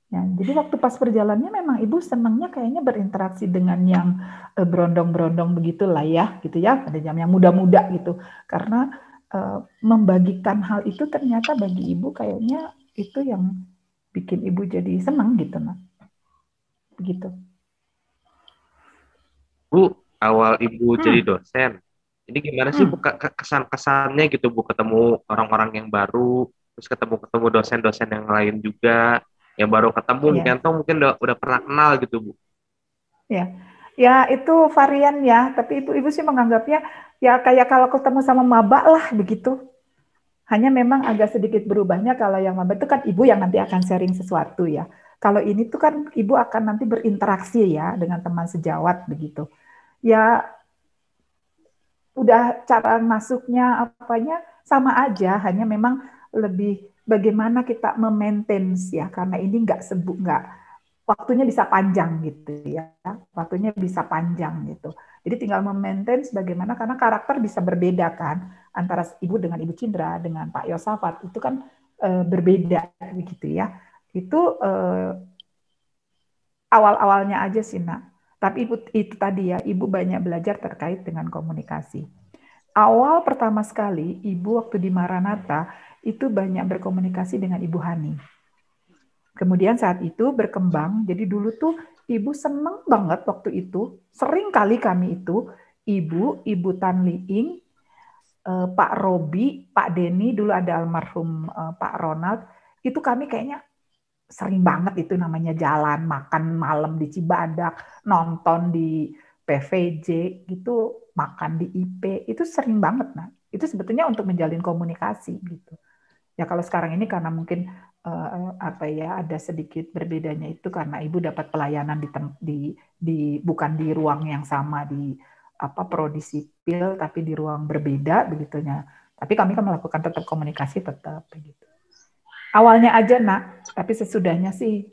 Ya, jadi waktu pas perjalanannya memang ibu senangnya kayaknya berinteraksi dengan yang berondong-berondong begitulah ya, gitu ya, ada jam yang muda-muda gitu. Karena membagikan hal itu ternyata bagi ibu kayaknya itu yang bikin ibu jadi senang gitu, Nak. Begitu. Bu, awal ibu jadi dosen, ini gimana sih Bu kesan-kesannya gitu Bu, ketemu orang-orang yang baru, terus ketemu dosen-dosen yang lain juga, yang baru ketemu mungkin udah pernah kenal gitu Bu. Ya, ya itu varian ya, tapi ibu sih menganggapnya ya kayak kalau ketemu sama maba lah begitu. Hanya memang agak sedikit berubahnya kalau yang maba itu kan ibu yang nanti akan sharing sesuatu ya. Kalau ini tuh kan ibu akan nanti berinteraksi ya dengan teman sejawat begitu. Ya udah cara masuknya apanya sama aja, hanya memang lebih bagaimana kita memaintain ya, karena ini nggak waktunya bisa panjang gitu ya, waktunya bisa panjang gitu. Jadi tinggal memaintain bagaimana, karena karakter bisa berbeda kan antara ibu dengan Ibu Cindra dengan Pak Yosafat itu kan berbeda begitu ya. Itu awal-awalnya aja sih, Nak. Tapi itu tadi ya, ibu banyak belajar terkait dengan komunikasi. Awal pertama sekali, ibu waktu di Maranatha itu banyak berkomunikasi dengan Ibu Hani. Kemudian saat itu berkembang, jadi dulu tuh ibu seneng banget waktu itu, sering kali kami itu, Ibu Tan Liing, Pak Robi, Pak Denny, dulu ada almarhum Pak Ronald, itu kami kayaknya sering banget itu namanya jalan, makan malam di Cibadak, nonton di PVJ gitu, makan di IP, itu sering banget. Nah, itu sebetulnya untuk menjalin komunikasi gitu. Ya kalau sekarang ini karena mungkin apa ya ada sedikit berbedanya itu karena ibu dapat pelayanan bukan di ruang yang sama di apa prodi sipil tapi di ruang berbeda begitunya. Tapi kami kan melakukan tetap komunikasi tetap begitu. Awalnya aja, Nak, tapi sesudahnya sih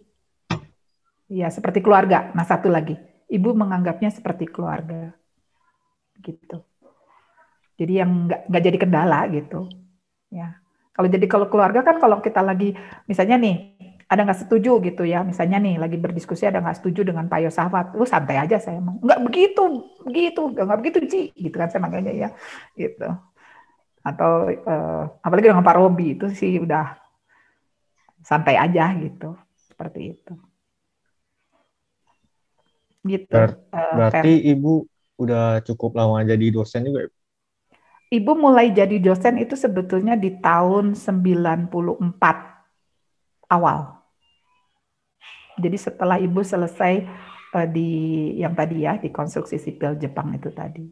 ya seperti keluarga. Nah, satu lagi, ibu menganggapnya seperti keluarga. Gitu. Jadi yang nggak jadi kendala gitu. Ya. Kalau keluarga kan kalau kita lagi misalnya nih ada nggak setuju gitu ya, misalnya nih lagi berdiskusi ada nggak setuju dengan Pak Yosafat, santai aja saya emang nggak begitu, nggak begitu Ci, gitu kan saya manggilnya ya, gitu. Atau apalagi dengan Pak Robi itu sih udah santai aja gitu, seperti itu. Gitu. Berarti Ibu udah cukup lama jadi dosen juga? Ibu mulai jadi dosen itu sebetulnya di tahun 94 awal. Jadi setelah Ibu selesai di yang tadi ya, di konstruksi sipil Jepang itu tadi.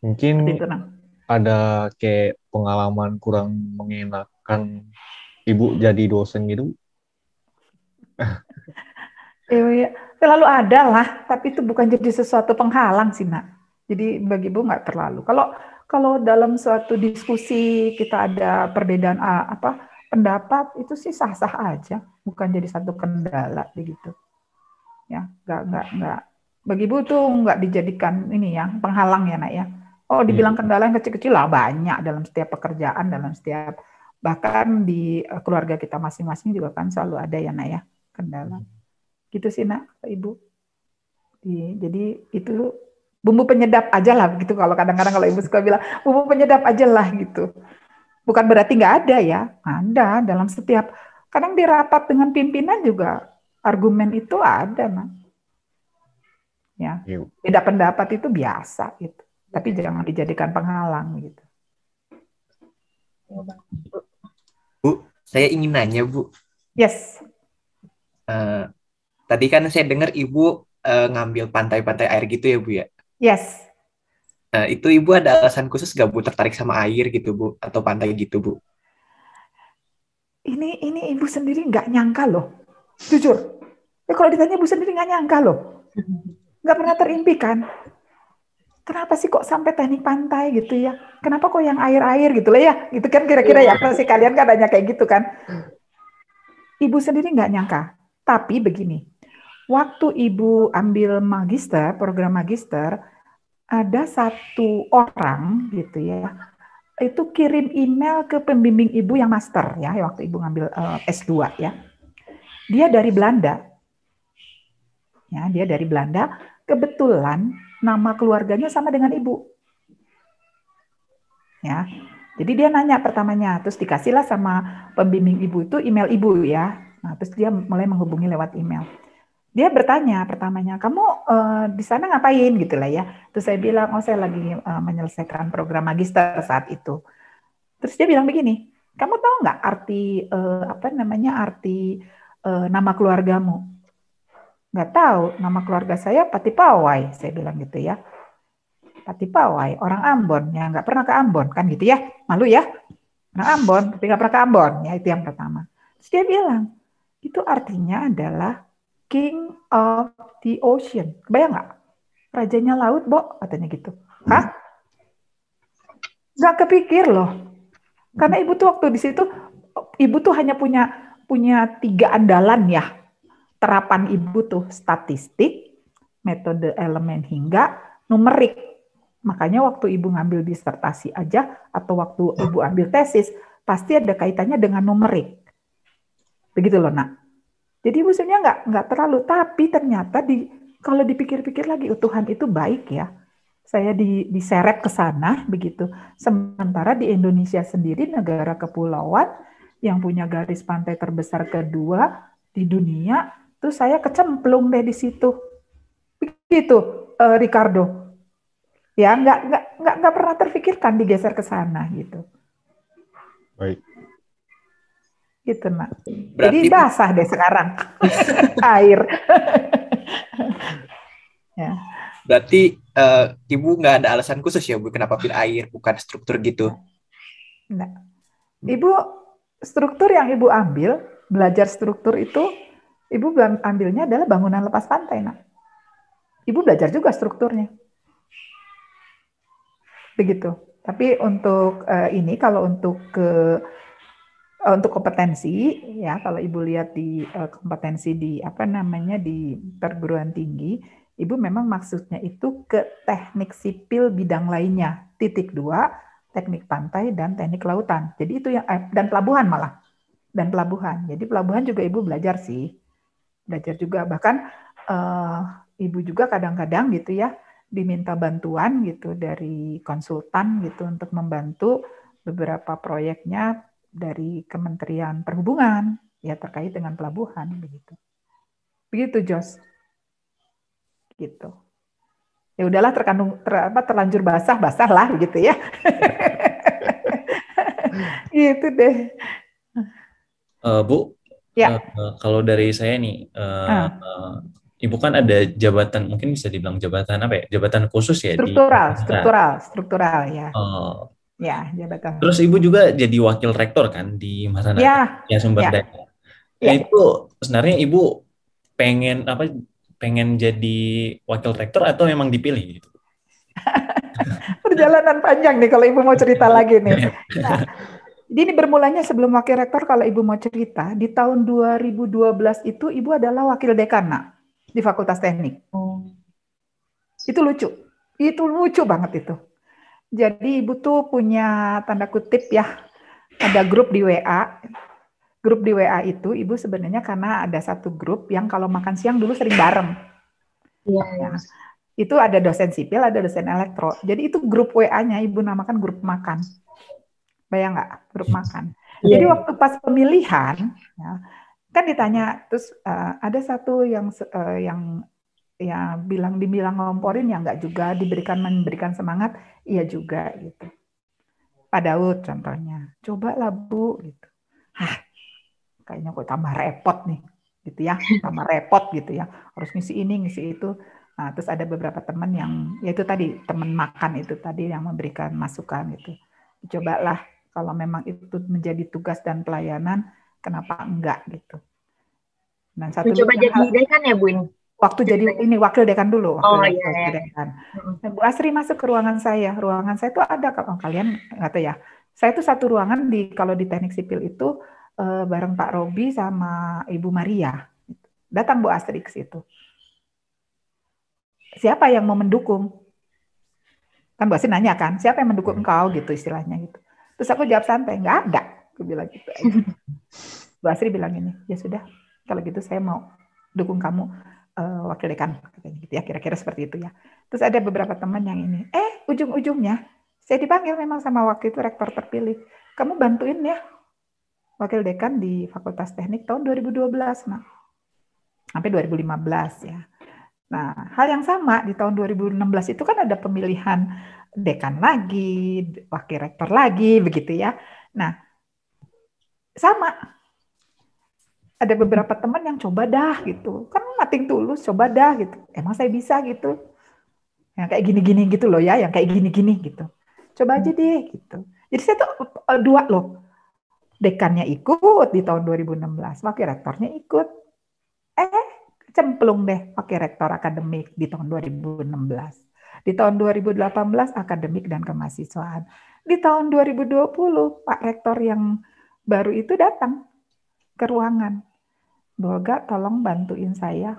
Mungkin ada kayak pengalaman kurang mengenakan Ibu jadi dosen gitu? Selalu ada lah, tapi itu bukan jadi sesuatu penghalang sih, Nak. Jadi bagi Ibu nggak terlalu. kalau dalam suatu diskusi kita ada perbedaan pendapat, itu sih sah-sah aja, bukan jadi satu kendala begitu. Ya, nggak. Bagi Ibu tuh nggak dijadikan ini ya penghalang ya nak ya. Oh, dibilang kendala yang kecil-kecil lah banyak dalam setiap pekerjaan, dalam setiap bahkan di keluarga kita masing-masing juga kan selalu ada ya nak ya kendala. Gitu sih nak, Ibu. Jadi itu bumbu penyedap aja lah gitu, kalau kadang-kadang kalau Ibu suka bilang bumbu penyedap aja lah gitu. Bukan berarti nggak ada ya, ada dalam setiap, kadang di rapat dengan pimpinan juga argumen itu ada nak. Ya, beda pendapat itu biasa gitu, tapi jangan dijadikan penghalang gitu. Bu, saya ingin nanya Bu. Yes. Tadi kan saya dengar Ibu ngambil pantai-pantai air gitu ya Bu ya? Yes. Itu Ibu ada alasan khusus gak Bu tertarik sama air gitu Bu, atau pantai gitu Bu? Ini Ibu sendiri nggak nyangka loh, jujur. Kalau ditanya Ibu sendiri nggak nyangka loh, nggak pernah terimpikan. Kenapa sih kok sampai teknik pantai gitu ya? Kenapa kok yang air-air gitu lah ya? Gitu kan kira-kira ya, pasti kalian kan nanya kayak gitu kan. Ibu sendiri nggak nyangka, tapi begini. Waktu Ibu ambil magister, program magister, ada satu orang gitu ya, itu kirim email ke pembimbing Ibu yang master ya, waktu Ibu ngambil S2 ya. Dia dari Belanda. Ya, dia dari Belanda. Kebetulan nama keluarganya sama dengan Ibu. Ya. Jadi dia nanya pertamanya, terus dikasihlah sama pembimbing Ibu itu email Ibu ya. Nah, terus dia mulai menghubungi lewat email. Dia bertanya pertamanya, kamu di sana ngapain gitu lah ya. Terus saya bilang, oh saya lagi menyelesaikan program magister saat itu. Terus dia bilang begini, kamu tahu nggak arti arti nama keluargamu? Nggak tahu, nama keluarga saya Patipawai, saya bilang gitu ya. Patipawai, orang Ambon, ya nggak pernah ke Ambon kan gitu ya, malu ya. Orang Ambon, tapi nggak pernah ke Ambon, ya itu yang pertama. Terus dia bilang, itu artinya adalah King of the Ocean. Kebayang nggak? Rajanya laut, Bo, katanya gitu. Hah? Nggak kepikir loh. Karena Ibu tuh waktu di situ, Ibu tuh hanya punya 3 andalan ya. Terapan Ibu tuh statistik, metode elemen hingga numerik. Makanya waktu Ibu ngambil disertasi aja, atau waktu Ibu ambil tesis, pasti ada kaitannya dengan numerik. Begitu loh, nak. Jadi Ibu sebenarnya nggak terlalu, tapi ternyata kalau dipikir-pikir lagi, Tuhan itu baik ya. Saya diseret ke sana begitu. Sementara di Indonesia sendiri, negara kepulauan yang punya garis pantai terbesar kedua di dunia, tuh saya kecemplung deh di situ. Begitu, Ricardo. Ya nggak pernah terfikirkan digeser ke sana gitu. Baik. Gitu nak. Jadi basah deh sekarang air. Ya. Berarti Ibu nggak ada alasan khusus ya Bu kenapa pilih air bukan struktur gitu? Nah, Ibu struktur yang Ibu ambil, belajar struktur itu Ibu ambilnya adalah bangunan lepas pantai nak. Ibu belajar juga strukturnya. Begitu. Tapi untuk ini kalau untuk kompetensi ya, kalau Ibu lihat di kompetensi di di perguruan tinggi, Ibu memang maksudnya itu ke teknik sipil bidang lainnya. Titik 2, teknik pantai dan teknik lautan. Jadi itu yang dan pelabuhan malah. Dan pelabuhan. Jadi pelabuhan juga Ibu belajar sih. Belajar juga, bahkan Ibu juga kadang-kadang gitu ya diminta bantuan gitu dari konsultan gitu untuk membantu beberapa proyeknya dari Kementerian Perhubungan ya terkait dengan pelabuhan begitu. Begitu Jos. Gitu. Ya udahlah terlanjur basah lah begitu ya. Gitu deh. Bu, ya. Kalau dari saya nih, Ibu kan ada jabatan, mungkin bisa dibilang jabatan apa ya? Jabatan khusus ya? Struktural ya. Ya, jabatan. Terus Ibu juga jadi wakil rektor kan di Maranatha ya Sumber Daya. Itu sebenarnya Ibu pengen jadi wakil rektor atau memang dipilih gitu? perjalanan panjang nih kalau Ibu mau cerita lagi nih. Nah, jadi ini bermulanya sebelum wakil rektor, kalau Ibu mau cerita, di tahun 2012 itu Ibu adalah wakil dekan, Nak, di Fakultas Teknik. Itu lucu banget itu. Jadi Ibu tuh punya tanda kutip ya, ada grup di WA. Grup di WA itu Ibu sebenarnya karena ada satu grup yang kalau makan siang dulu sering bareng. Iya. Ya. Itu ada dosen sipil, ada dosen elektro. Jadi itu grup WA-nya Ibu namakan grup makan. Bayang nggak? Grup makan. Jadi waktu pas pemilihan, ya, kan ditanya, terus ada satu yang ya dibilang ngomporin, ya nggak juga, memberikan semangat, iya juga gitu. Pak Daud contohnya, cobalah Bu gitu. Kayaknya kok tambah repot nih, gitu ya, tambah repot gitu ya, harus ngisi ini, ngisi itu. Nah, terus ada beberapa teman yang, yaitu tadi teman makan itu tadi yang memberikan masukan gitu. Cobalah kalau memang itu menjadi tugas dan pelayanan, kenapa enggak gitu. Dan satu coba jadi dekan ya Bu ini. Waktu jadi ini wakil dekan dulu, wakil dekan. Nah, Bu Asri masuk ke ruangan saya. Ruangan saya itu ada, kalau kalian nggak tahu ya. Saya itu satu ruangan kalau di teknik sipil itu bareng Pak Robi sama Ibu Maria. Datang Bu Asri ke situ. Siapa yang mau mendukung? Kan Bu Asri nanya kan, siapa yang mendukung engkau gitu istilahnya gitu. Terus aku jawab santai, nggak ada. Aku bilang gitu aja. Bu Asri bilang ini, ya sudah, kalau gitu saya mau dukung kamu wakil dekan, katanya gitu ya, kira-kira seperti itu ya. Terus ada beberapa teman yang ini, ujung-ujungnya saya dipanggil memang sama waktu itu rektor terpilih. Kamu bantuin ya wakil dekan di Fakultas Teknik tahun 2012, nah. Sampai 2015 ya. Nah, hal yang sama di tahun 2016 itu kan ada pemilihan dekan lagi, wakil rektor lagi, begitu ya. Nah, sama. Ada beberapa teman yang coba dah gitu. Kan nothing tulus, coba dah gitu. Emang saya bisa gitu. Yang kayak gini-gini gitu loh ya, yang kayak gini-gini gitu. Coba aja deh gitu. Jadi saya tuh dua loh. Dekannya ikut di tahun 2016, wakil rektornya ikut. Cemplung deh wakil rektor akademik di tahun 2016. Di tahun 2018 akademik dan kemahasiswaan. Di tahun 2020 Pak Rektor yang baru itu datang ke ruangan. Bu Olga, tolong bantuin saya.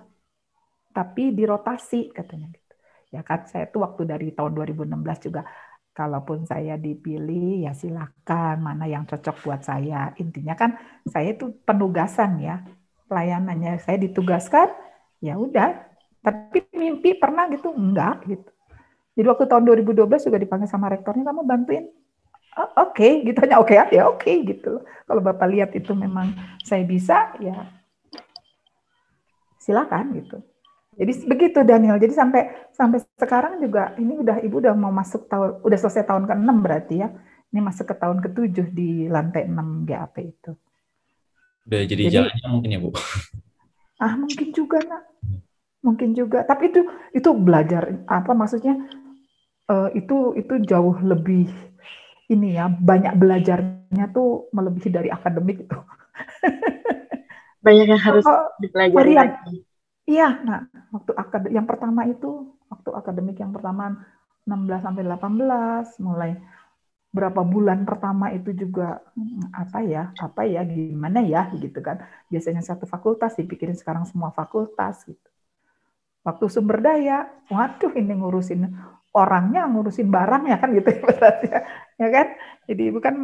Tapi dirotasi katanya gitu. Ya kan saya tuh waktu dari tahun 2016 juga, kalaupun saya dipilih ya silakan, mana yang cocok buat saya. Intinya kan saya itu penugasan ya. Pelayanannya saya ditugaskan, ya udah. Tapi mimpi pernah gitu enggak gitu. Jadi waktu tahun 2012 juga dipanggil sama rektornya, kamu bantuin. Oke, gitu aja. Oke ya, oke gitu. Kalau Bapak lihat itu memang saya bisa, ya silakan gitu. Jadi begitu Daniel. Jadi sampai sekarang juga ini Ibu udah mau masuk udah selesai tahun ke-6 berarti ya. Ini masuk ke tahun ke-7 di lantai 6 GAP itu. Udah jadi jalannya mungkin ya Bu. Mungkin juga Nak. Mungkin juga. Tapi itu belajar apa maksudnya? Itu jauh lebih ini ya, banyak belajarnya tuh melebihi dari akademik itu. Banyak yang harus dipelajari lagi. Iya, nah waktu yang pertama itu, waktu akademik yang pertama 16 sampai 18, mulai berapa bulan pertama itu juga apa ya gimana ya gitu kan. Biasanya satu fakultas dipikirin, sekarang semua fakultas gitu. Waktu sumber daya, waduh ini ngurusin orangnya, ngurusin barangnya kan gitu ya kan. Jadi bukan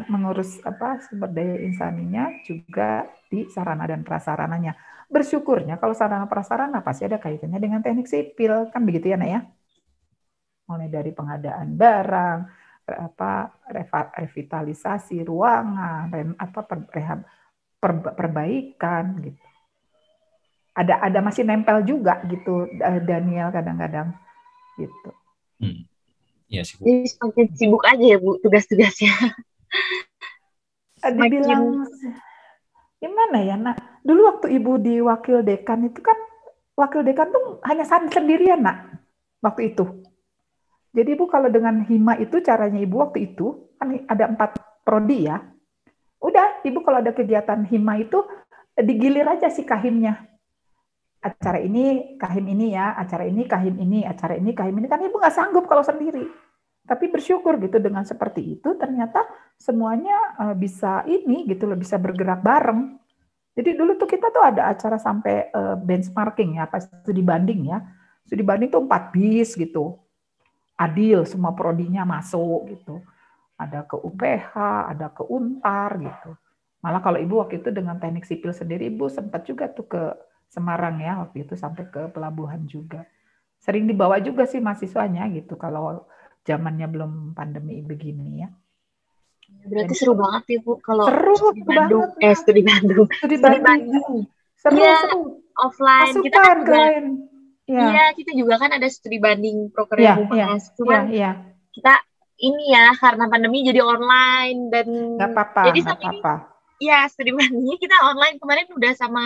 mengurus sumber daya insaninya, juga di sarana dan prasarananya. Bersyukurnya kalau sarana prasarana pasti ada kaitannya dengan teknik sipil, kan begitu ya Nak ya. Mulai dari pengadaan barang, revitalisasi ruangan, perbaikan gitu. Ada masih nempel juga gitu Daniel kadang-kadang gitu. Iya sih Bu. Jadi semakin sibuk aja ya Bu tugas-tugasnya. Dibilang gimana ya Nak? Dulu waktu Ibu di wakil dekan itu kan, wakil dekan tuh hanya sendirian Nak waktu itu. Jadi Ibu kalau dengan hima itu caranya Ibu waktu itu kan ada 4 prodi ya. Udah Ibu kalau ada kegiatan hima itu digilir aja si kahimnya. Acara ini kahim ini ya, acara ini kahim ini, acara ini kahim ini, kan Ibu nggak sanggup kalau sendiri. Tapi bersyukur gitu dengan seperti itu ternyata semuanya bisa ini gitu loh, bisa bergerak bareng. Jadi dulu tuh kita tuh ada acara sampai benchmarking ya, pas studi banding ya. Studi banding tuh 4 bis gitu. Adil, semua prodinya masuk gitu. Ada ke UPH, ada ke Untar gitu. Malah kalau Ibu waktu itu dengan teknik sipil sendiri, Ibu sempat juga tuh ke Semarang ya, waktu itu sampai ke pelabuhan juga. Sering dibawa juga sih mahasiswanya gitu, kalau zamannya belum pandemi begini ya. Berarti seru banget ya Bu kalau Seru studi Bandung, banget. studi Bandung, Studi studi banding. Bandung. Seru, Iya, seru. offline. Kita kan Masukan ke juga, lain. Ya. iya kita juga kan ada studi banding prokernya Iya, Humas. iya, Cuman iya. kita ini ya karena pandemi jadi online dan Nggak apa-apa, jadi nggak sama ini, apa-apa. ya studi bandingnya kita online kemarin udah sama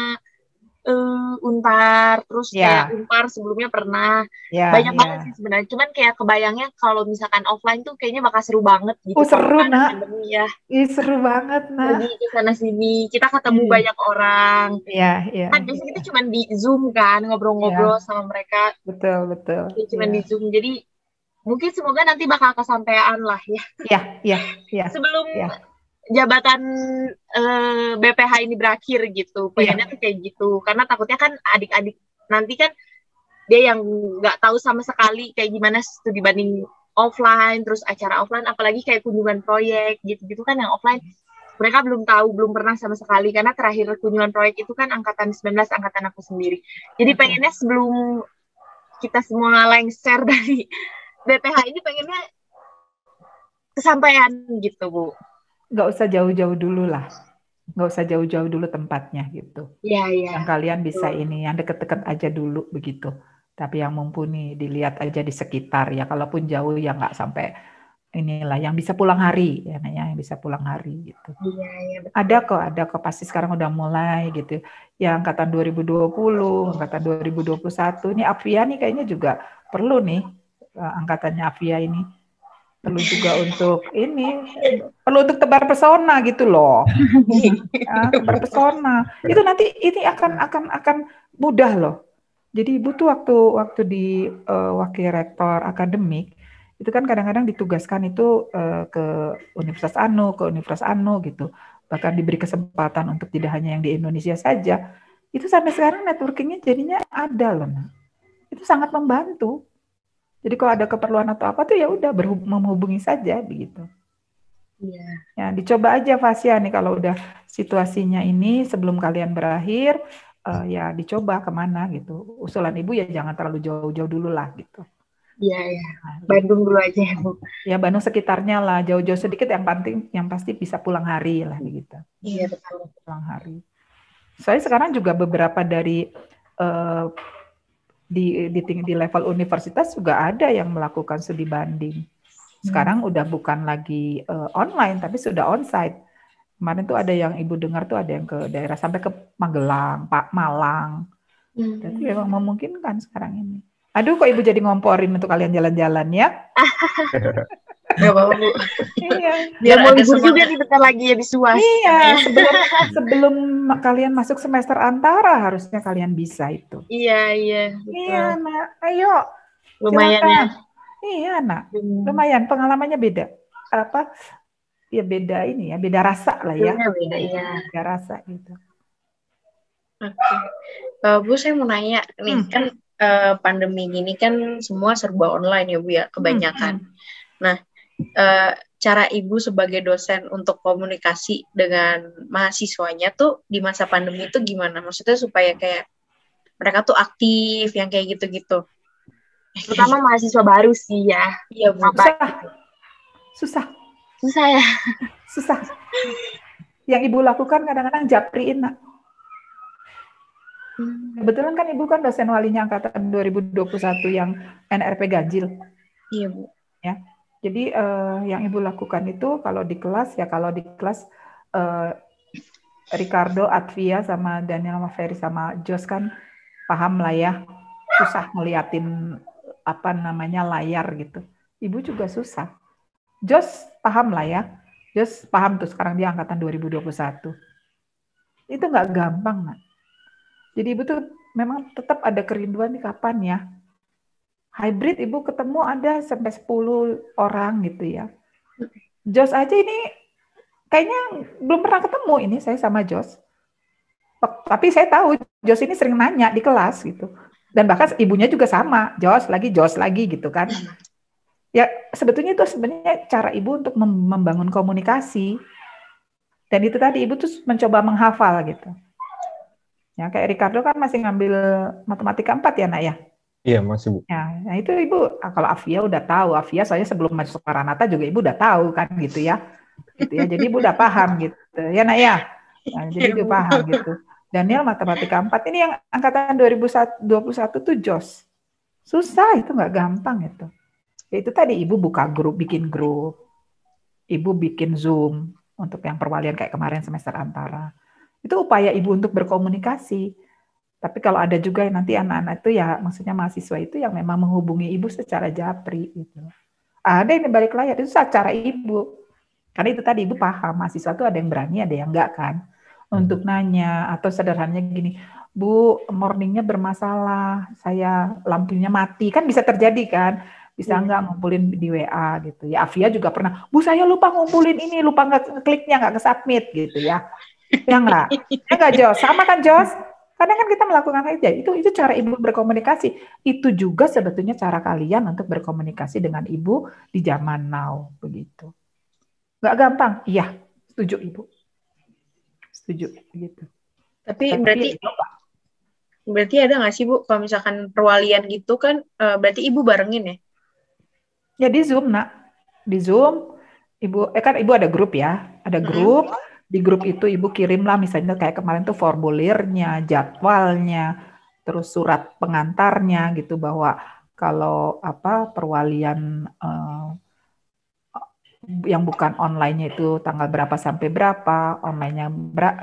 Untar, terus kayak Ya, Unpar sebelumnya pernah. ya, Banyak ya. banget sih sebenarnya. Cuman kayak kebayangnya kalau misalkan offline tuh kayaknya bakal seru banget gitu. Oh, Kalau seru, nggak ada Nak. pandemi ya. Ih, seru banget, Pergi Nak. ke sana sini, kita ketemu Iya, banyak orang. iya, iya. Kan biasanya kita cuma di Zoom kan, ngobrol-ngobrol Iya, sama mereka. betul, betul. Ya, cuma Iya, di Zoom. Jadi mungkin semoga nanti bakal kesampaian lah ya. iya, iya, iya. Sebelum Iya, jabatan BPH ini berakhir gitu, pengennya iya. tuh kayak gitu. Karena takutnya kan adik-adik nanti kan dia yang nggak tahu sama sekali kayak gimana studi banding offline, terus acara offline, apalagi kayak kunjungan proyek gitu-gitu kan yang offline mereka belum tahu, belum pernah sama sekali karena terakhir kunjungan proyek itu kan angkatan 19, angkatan aku sendiri. Jadi Oke. pengennya sebelum kita semua lengser dari BPH ini pengennya kesampaian gitu Bu. Nggak usah jauh-jauh dulu lah. Nggak usah jauh-jauh dulu tempatnya gitu. Iya, iya. Yang kalian bisa Betul. ini, yang deket-deket aja dulu begitu. Tapi yang mumpuni dilihat aja di sekitar ya. Kalaupun jauh ya nggak sampai inilah. Yang bisa pulang hari, ya, yang bisa pulang hari gitu. Iya, iya betul. Ada kok pasti sekarang udah mulai gitu. Ya angkatan 2020, angkatan 2021 ini Afia nih kayaknya juga perlu nih angkatannya Afia ini. Perlu juga untuk ini, perlu untuk tebar pesona gitu loh. Ya, tebar pesona. Itu nanti ini akan mudah loh. Jadi Ibu tuh waktu di wakil rektor akademik itu kan kadang-kadang ditugaskan itu ke Universitas Anu gitu. Bahkan diberi kesempatan untuk tidak hanya yang di Indonesia saja. Itu sampai sekarang networkingnya jadinya ada loh. Nah. Itu sangat membantu. Jadi kalau ada keperluan atau apa tuh ya udah menghubungi saja begitu. Iya. Ya dicoba aja Fasya nih kalau udah situasinya ini sebelum kalian berakhir ya dicoba kemana gitu. Usulan Ibu ya jangan terlalu jauh-jauh dulu lah gitu. Iya, iya. Bandung dulu aja ya Bu. Ya Bandung sekitarnya lah, jauh-jauh sedikit yang pasti bisa pulang hari lah begitu. Iya betul. Pulang hari. Saya sekarang juga beberapa dari di level universitas juga ada yang melakukan studi banding. Sekarang udah bukan lagi online tapi sudah onsite. Kemarin tuh ada yang Ibu dengar tuh ada yang ke daerah sampai ke Magelang, Malang. Jadi memang memungkinkan sekarang ini. Aduh kok Ibu jadi ngomporin untuk kalian jalan-jalan ya. Gak apa-apa Bu. Iya. Biar mau libur juga nih bentar lagi ya di SUAS. Iya, sebelum kalian masuk semester antara harusnya kalian bisa itu. Iya, iya. Betul. Iya, Nak. Ayo. Lumayan silakan. ya. Iya, Nak. Lumayan, pengalamannya beda. Apa? Ya beda ini ya, beda rasa lah ya. Beda, iya. Beda rasa gitu. Oke. Bu, saya mau nanya nih, kan pandemi gini kan semua serba online ya Bu ya, kebanyakan. Nah, cara Ibu sebagai dosen untuk komunikasi dengan mahasiswanya tuh di masa pandemi itu gimana? Maksudnya supaya kayak mereka tuh aktif yang kayak gitu-gitu. Terutama mahasiswa baru sih ya. Iya Bu. Susah ya. Susah. Yang Ibu lakukan kadang-kadang japriin, Nak. Kebetulan kan Ibu kan dosen walinya angkatan 2021 yang NRP ganjil. Iya Bu. Ya. Jadi yang Ibu lakukan itu kalau di kelas Ricardo, Advia sama Daniel sama Ferry sama Jos kan paham lah ya. Susah ngeliatin layar gitu. Ibu juga susah. Jos paham lah ya. Jos paham tuh sekarang dia angkatan 2021. Itu nggak gampang, Nak. Jadi Ibu tuh memang tetap ada kerinduan nih kapan ya hybrid ibu ketemu ada sampai 10 orang gitu ya. Jos aja ini kayaknya belum pernah ketemu ini saya sama Jos. Tapi saya tahu Jos ini sering nanya di kelas gitu. Dan bahkan ibunya juga sama, Jos lagi gitu kan. Ya sebetulnya itu sebenarnya cara ibu untuk membangun komunikasi. Dan itu tadi ibu tuh mencoba menghafal gitu. Ya kayak Ricardo kan masih ngambil matematika 4 ya nak ya? Iya masih Bu. Ya, nah itu ibu kalau Afia udah tahu, Afia soalnya sebelum masuk Maranatha juga ibu udah tahu kan gitu ya. Gitu ya. Jadi ibu udah paham gitu. Ya nak ya. Nah, jadi ibu paham gitu. Daniel matematika 4 ini yang angkatan 2021 tuh Jos. Susah itu nggak gampang itu. Ya, itu tadi ibu buka grup, bikin grup. Ibu bikin Zoom untuk yang perwalian kayak kemarin semester antara. Itu upaya ibu untuk berkomunikasi. Tapi kalau ada juga yang nanti anak-anak itu ya maksudnya mahasiswa itu yang memang menghubungi ibu secara japri gitu. Ada yang balik layar itu cara ibu. Karena itu tadi ibu paham mahasiswa itu ada yang berani, ada yang enggak kan. Untuk nanya atau sederhananya gini, Bu, morningnya bermasalah, saya lampunya mati, kan bisa terjadi kan, bisa nggak ngumpulin di WA gitu ya. Afia juga pernah, Bu saya lupa ngumpulin ini, lupa nggak kliknya, nggak ke-submit gitu ya. Ya nggak Jos, sama kan Jos? Kadang kan kita melakukan aja, itu cara ibu berkomunikasi. Itu juga sebetulnya cara kalian untuk berkomunikasi dengan ibu di zaman now, begitu. Nggak gampang, iya, setuju ibu. Setuju gitu. Tapi berarti ada nggak sih Bu kalau misalkan perwalian gitu kan berarti ibu barengin ya? Ya di Zoom nak, di Zoom ibu kan ibu ada grup ya, ada grup. Di grup itu ibu kirimlah misalnya kayak kemarin tuh formulirnya, jadwalnya, terus surat pengantarnya gitu bahwa kalau perwalian yang bukan online-nya itu tanggal berapa sampai berapa, online-nya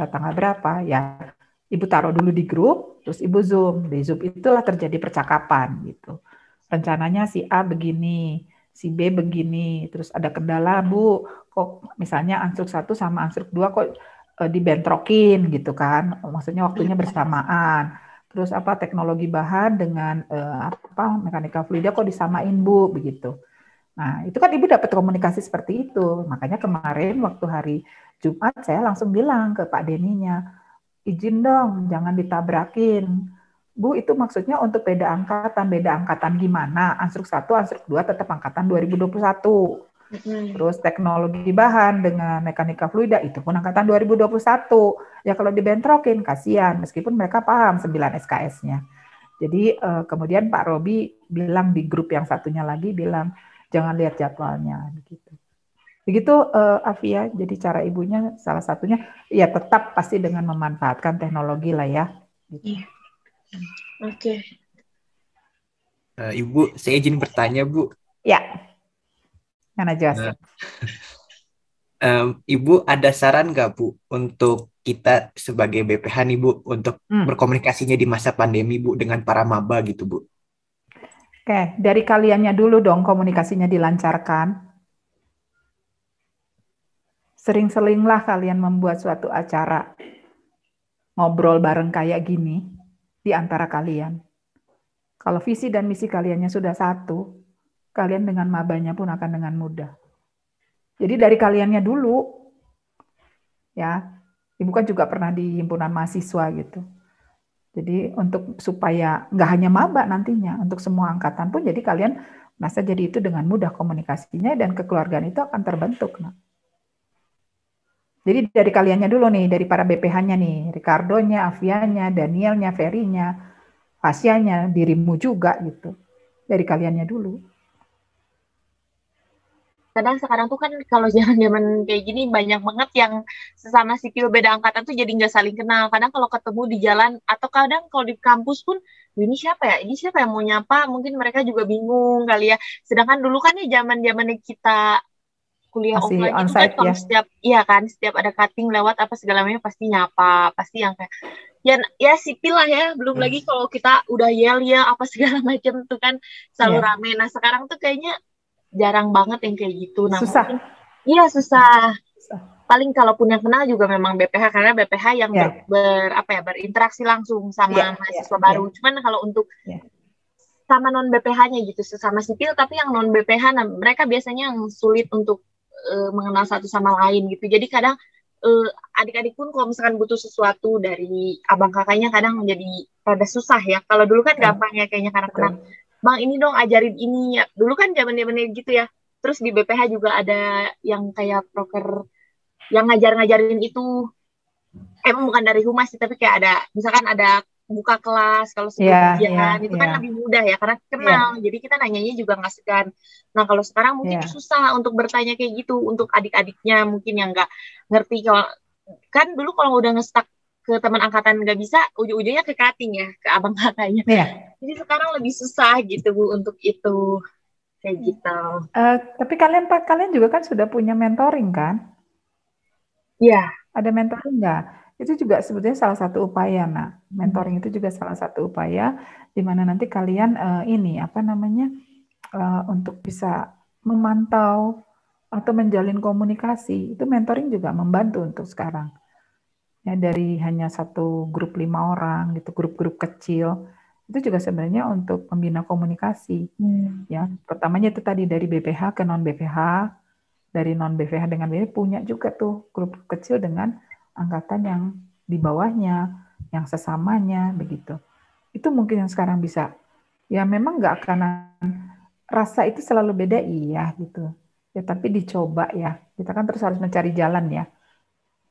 tanggal berapa, ya ibu taruh dulu di grup, terus ibu Zoom. Di Zoom itulah terjadi percakapan gitu. Rencananya si A begini, si B begini, terus ada kendala Bu, kok misalnya ansur 1 sama ansur 2 kok dibentrokin gitu kan, maksudnya waktunya bersamaan. Terus teknologi bahan dengan mekanika fluida kok disamain Bu, begitu. Nah, itu kan ibu dapat komunikasi seperti itu. Makanya kemarin waktu hari Jumat saya langsung bilang ke Pak Deninya, izin dong, jangan ditabrakin. Bu, itu maksudnya untuk beda angkatan gimana? Ansruk 1, Ansruk 2 tetap angkatan 2021. Terus teknologi bahan dengan mekanika fluida itu pun angkatan 2021. Ya kalau dibentrokin, kasihan. Meskipun mereka paham 9 SKS-nya. Jadi kemudian Pak Robi bilang di grup yang satunya lagi, bilang, jangan lihat jadwalnya begitu. Begitu Afia, jadi cara ibunya salah satunya ya tetap pasti dengan memanfaatkan teknologi lah ya. Gitu. Oke. Ibu, saya izin bertanya Bu. Ya. Mana Jos? Ibu ada saran nggak Bu untuk kita sebagai BPH nih Bu untuk berkomunikasinya di masa pandemi Bu dengan para maba gitu Bu? Oke, dari kaliannya dulu dong komunikasinya dilancarkan. Sering-seringlah kalian membuat suatu acara ngobrol bareng kayak gini di antara kalian. Kalau visi dan misi kaliannya sudah satu, kalian dengan mabanya pun akan dengan mudah. Jadi dari kaliannya dulu, ya, Ibu kan juga pernah di himpunan mahasiswa gitu. Jadi untuk supaya nggak hanya maba nantinya, untuk semua angkatan pun jadi kalian merasa jadi itu dengan mudah komunikasinya dan kekeluargaan itu akan terbentuk. Nah. Jadi dari kaliannya dulu nih, dari para BPH-nya nih, Ricardo-nya, Afianya, Danielnya, Ferry-nya, Asyanya, dirimu juga gitu. Dari kaliannya dulu. Kadang sekarang tuh kan kalau zaman kayak gini banyak banget yang sesama sipil beda angkatan tuh jadi nggak saling kenal. Kadang kalau ketemu di jalan atau kadang kalau di kampus pun ini siapa ya? Ini siapa yang mau nyapa? Mungkin mereka juga bingung kali ya. Sedangkan dulu kan ya zaman-zaman kita kuliah masih offline itu kan kalau setiap ada cutting lewat apa segala macam pasti nyapa, pasti yang kayak ya sipil lah ya. Belum lagi kalau kita udah yel ya apa segala macam tuh kan selalu rame. Nah, sekarang tuh kayaknya jarang banget yang kayak gitu. Nah, susah. Iya, susah. Paling kalaupun yang kenal juga memang BPH karena BPH yang berinteraksi langsung sama mahasiswa baru. Cuman kalau untuk sama non BPH-nya gitu, sesama sipil tapi yang non BPH, nah mereka biasanya yang sulit untuk mengenal satu sama lain gitu. Jadi kadang adik-adik pun kalau misalkan butuh sesuatu dari abang kakaknya kadang menjadi rada susah ya. Kalau dulu kan gampang ya kayaknya karena pernah, bang ini dong ajarin ini ya. Dulu kan zaman-zamannya gitu ya. Terus di BPH juga ada yang kayak proker yang ngajar-ngajarin itu. Emang bukan dari humas sih, tapi kayak ada, misalkan ada buka kelas kalau sebelum ujian itu kan lebih mudah ya karena kenal, jadi kita nanyanya juga nggak segan. Nah kalau sekarang mungkin susah untuk bertanya kayak gitu untuk adik-adiknya mungkin yang nggak ngerti. Kalau kan dulu kalau udah nge-stuck ke teman angkatan nggak bisa, ujung-ujungnya ke cutting ya, ke abang kakaknya. Jadi sekarang lebih susah gitu Bu untuk itu kayak gitu. Tapi kalian juga kan sudah punya mentoring kan? Iya. Ada mentoring nggak? Itu juga sebetulnya salah satu upaya, nah. Mentoring itu juga salah satu upaya di mana nanti kalian untuk bisa memantau atau menjalin komunikasi. Itu mentoring juga membantu untuk sekarang. Ya, dari hanya satu grup 5 orang gitu, grup-grup kecil. Itu juga sebenarnya untuk membina komunikasi. Ya, pertamanya itu tadi dari BPH ke non BPH, dari non BPH dengan BPH punya juga tuh grup kecil dengan angkatan yang di bawahnya, yang sesamanya, begitu. Itu mungkin yang sekarang bisa. Ya memang nggak akan rasa itu selalu beda, iya gitu. Ya tapi dicoba ya. Kita kan terus harus mencari jalan ya.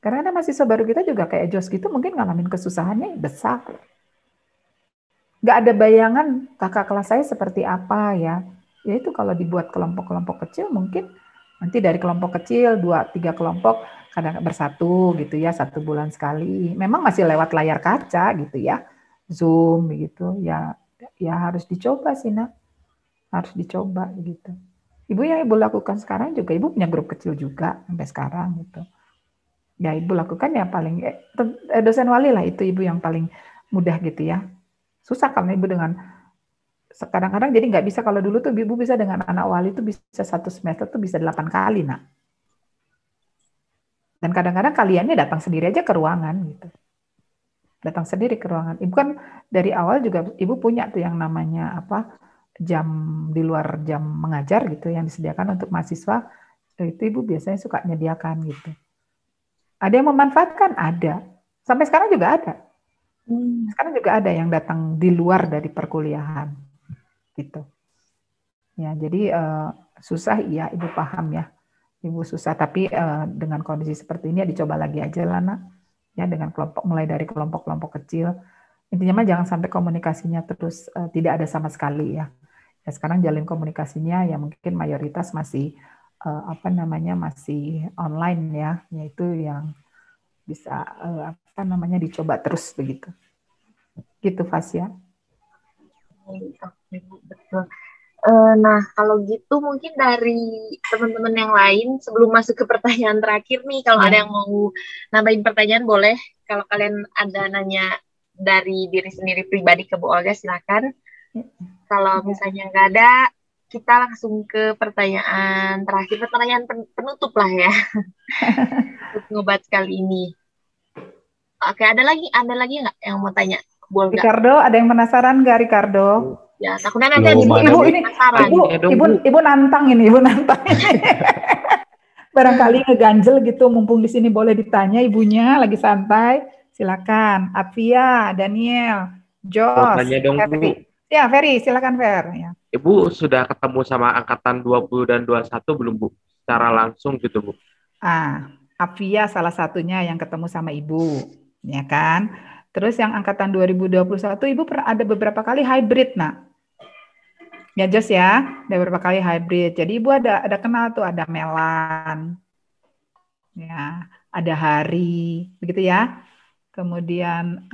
Karena mahasiswa baru kita juga kayak Jos gitu mungkin ngalamin kesusahannya besar. Nggak ada bayangan kakak kelas saya seperti apa ya. Ya itu kalau dibuat kelompok-kelompok kecil mungkin nanti dari kelompok kecil 2-3 kelompok kadang bersatu gitu ya 1 bulan sekali. Memang masih lewat layar kaca gitu ya, Zoom gitu ya. Ya harus dicoba sih nak, harus dicoba gitu. Ibu yang ibu lakukan sekarang juga ibu punya grup kecil juga sampai sekarang gitu. Ya ibu lakukan ya paling dosen wali lah itu ibu yang paling mudah gitu ya. Susah karena ibu dengan kadang-kadang jadi nggak bisa, kalau dulu tuh ibu bisa dengan anak wali itu bisa 1 semester tuh bisa 8 kali nak. Dan kadang-kadang kaliannya datang sendiri aja ke ruangan gitu. Datang sendiri ke ruangan. Ibu kan dari awal juga ibu punya tuh yang namanya jam di luar jam mengajar gitu yang disediakan untuk mahasiswa. Itu ibu biasanya suka nyediakan gitu. Ada yang memanfaatkan? Ada. Sampai sekarang juga ada. Sekarang juga ada yang datang di luar dari perkuliahan. Gitu. Ya, jadi susah iya ibu paham ya. Ibu susah tapi dengan kondisi seperti ini ya dicoba lagi aja lah nak. Ya dengan kelompok, mulai dari kelompok-kelompok kecil. Intinya mah jangan sampai komunikasinya terus tidak ada sama sekali ya. Ya sekarang jalin komunikasinya ya mungkin mayoritas masih masih online ya. Yaitu yang bisa dicoba terus begitu. Gitu Fasya. Betul. Nah, kalau gitu mungkin dari teman-teman yang lain sebelum masuk ke pertanyaan terakhir nih, kalau ada yang mau nambahin pertanyaan boleh. Kalau kalian ada nanya dari diri sendiri pribadi ke Bu Olga silakan. Kalau misalnya nggak ada, kita langsung ke pertanyaan terakhir, pertanyaan penutup lah ya untuk ngobat kali ini. Oke, ada lagi nggak yang mau tanya? Bu Olga? Ricardo, ada yang penasaran nggak Ricardo? Ya, takutnya nanti ibu nantang ini, ibu nantang. Barangkali ngeganjel gitu, mumpung di sini boleh ditanya ibunya lagi santai. Silakan, Afia, Daniel, Jos, Ferry. Ya, Ferry, silakan Fer. Ya. Ibu sudah ketemu sama angkatan 20 dan 21 belum Bu? Secara langsung gitu Bu? Afia salah satunya yang ketemu sama ibu, ya kan? Terus yang angkatan 2021 ibu pernah ada beberapa kali hybrid nak. Ya Jos ya, ada beberapa kali hybrid. Jadi ibu ada kenal tuh, ada Melan, ya, ada Hari, begitu ya. Kemudian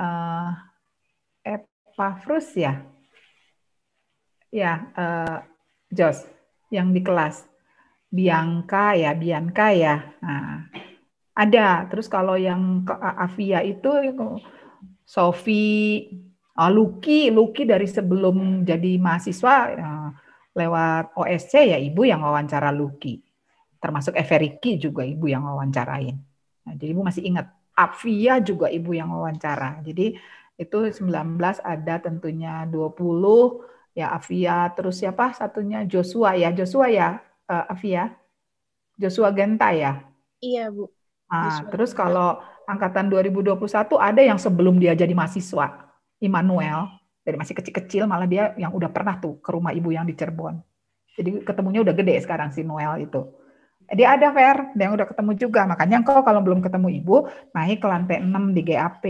Epafrus ya, Jos, yang di kelas. Bianca ya. Nah, ada. Terus kalau yang ke Afia itu Sofi, Lucky dari sebelum jadi mahasiswa lewat OSC ya ibu yang wawancara Lucky. Termasuk Everiki juga ibu yang wawancarain. Nah, jadi ibu masih ingat. Afia juga ibu yang wawancara. Jadi itu 19 ada tentunya 20 ya Avia, terus siapa satunya Joshua ya, Avia, Joshua Genta ya. Iya, Bu. Nah, terus kalau angkatan 2021 ada yang sebelum dia jadi mahasiswa, Immanuel, dari masih kecil-kecil malah dia yang udah pernah tuh ke rumah ibu yang di Cirebon. Jadi ketemunya udah gede sekarang si Noel itu. Dia ada Fer, dia yang udah ketemu juga. Makanya engkau kalau belum ketemu ibu, naik ke lantai 6 di GAP.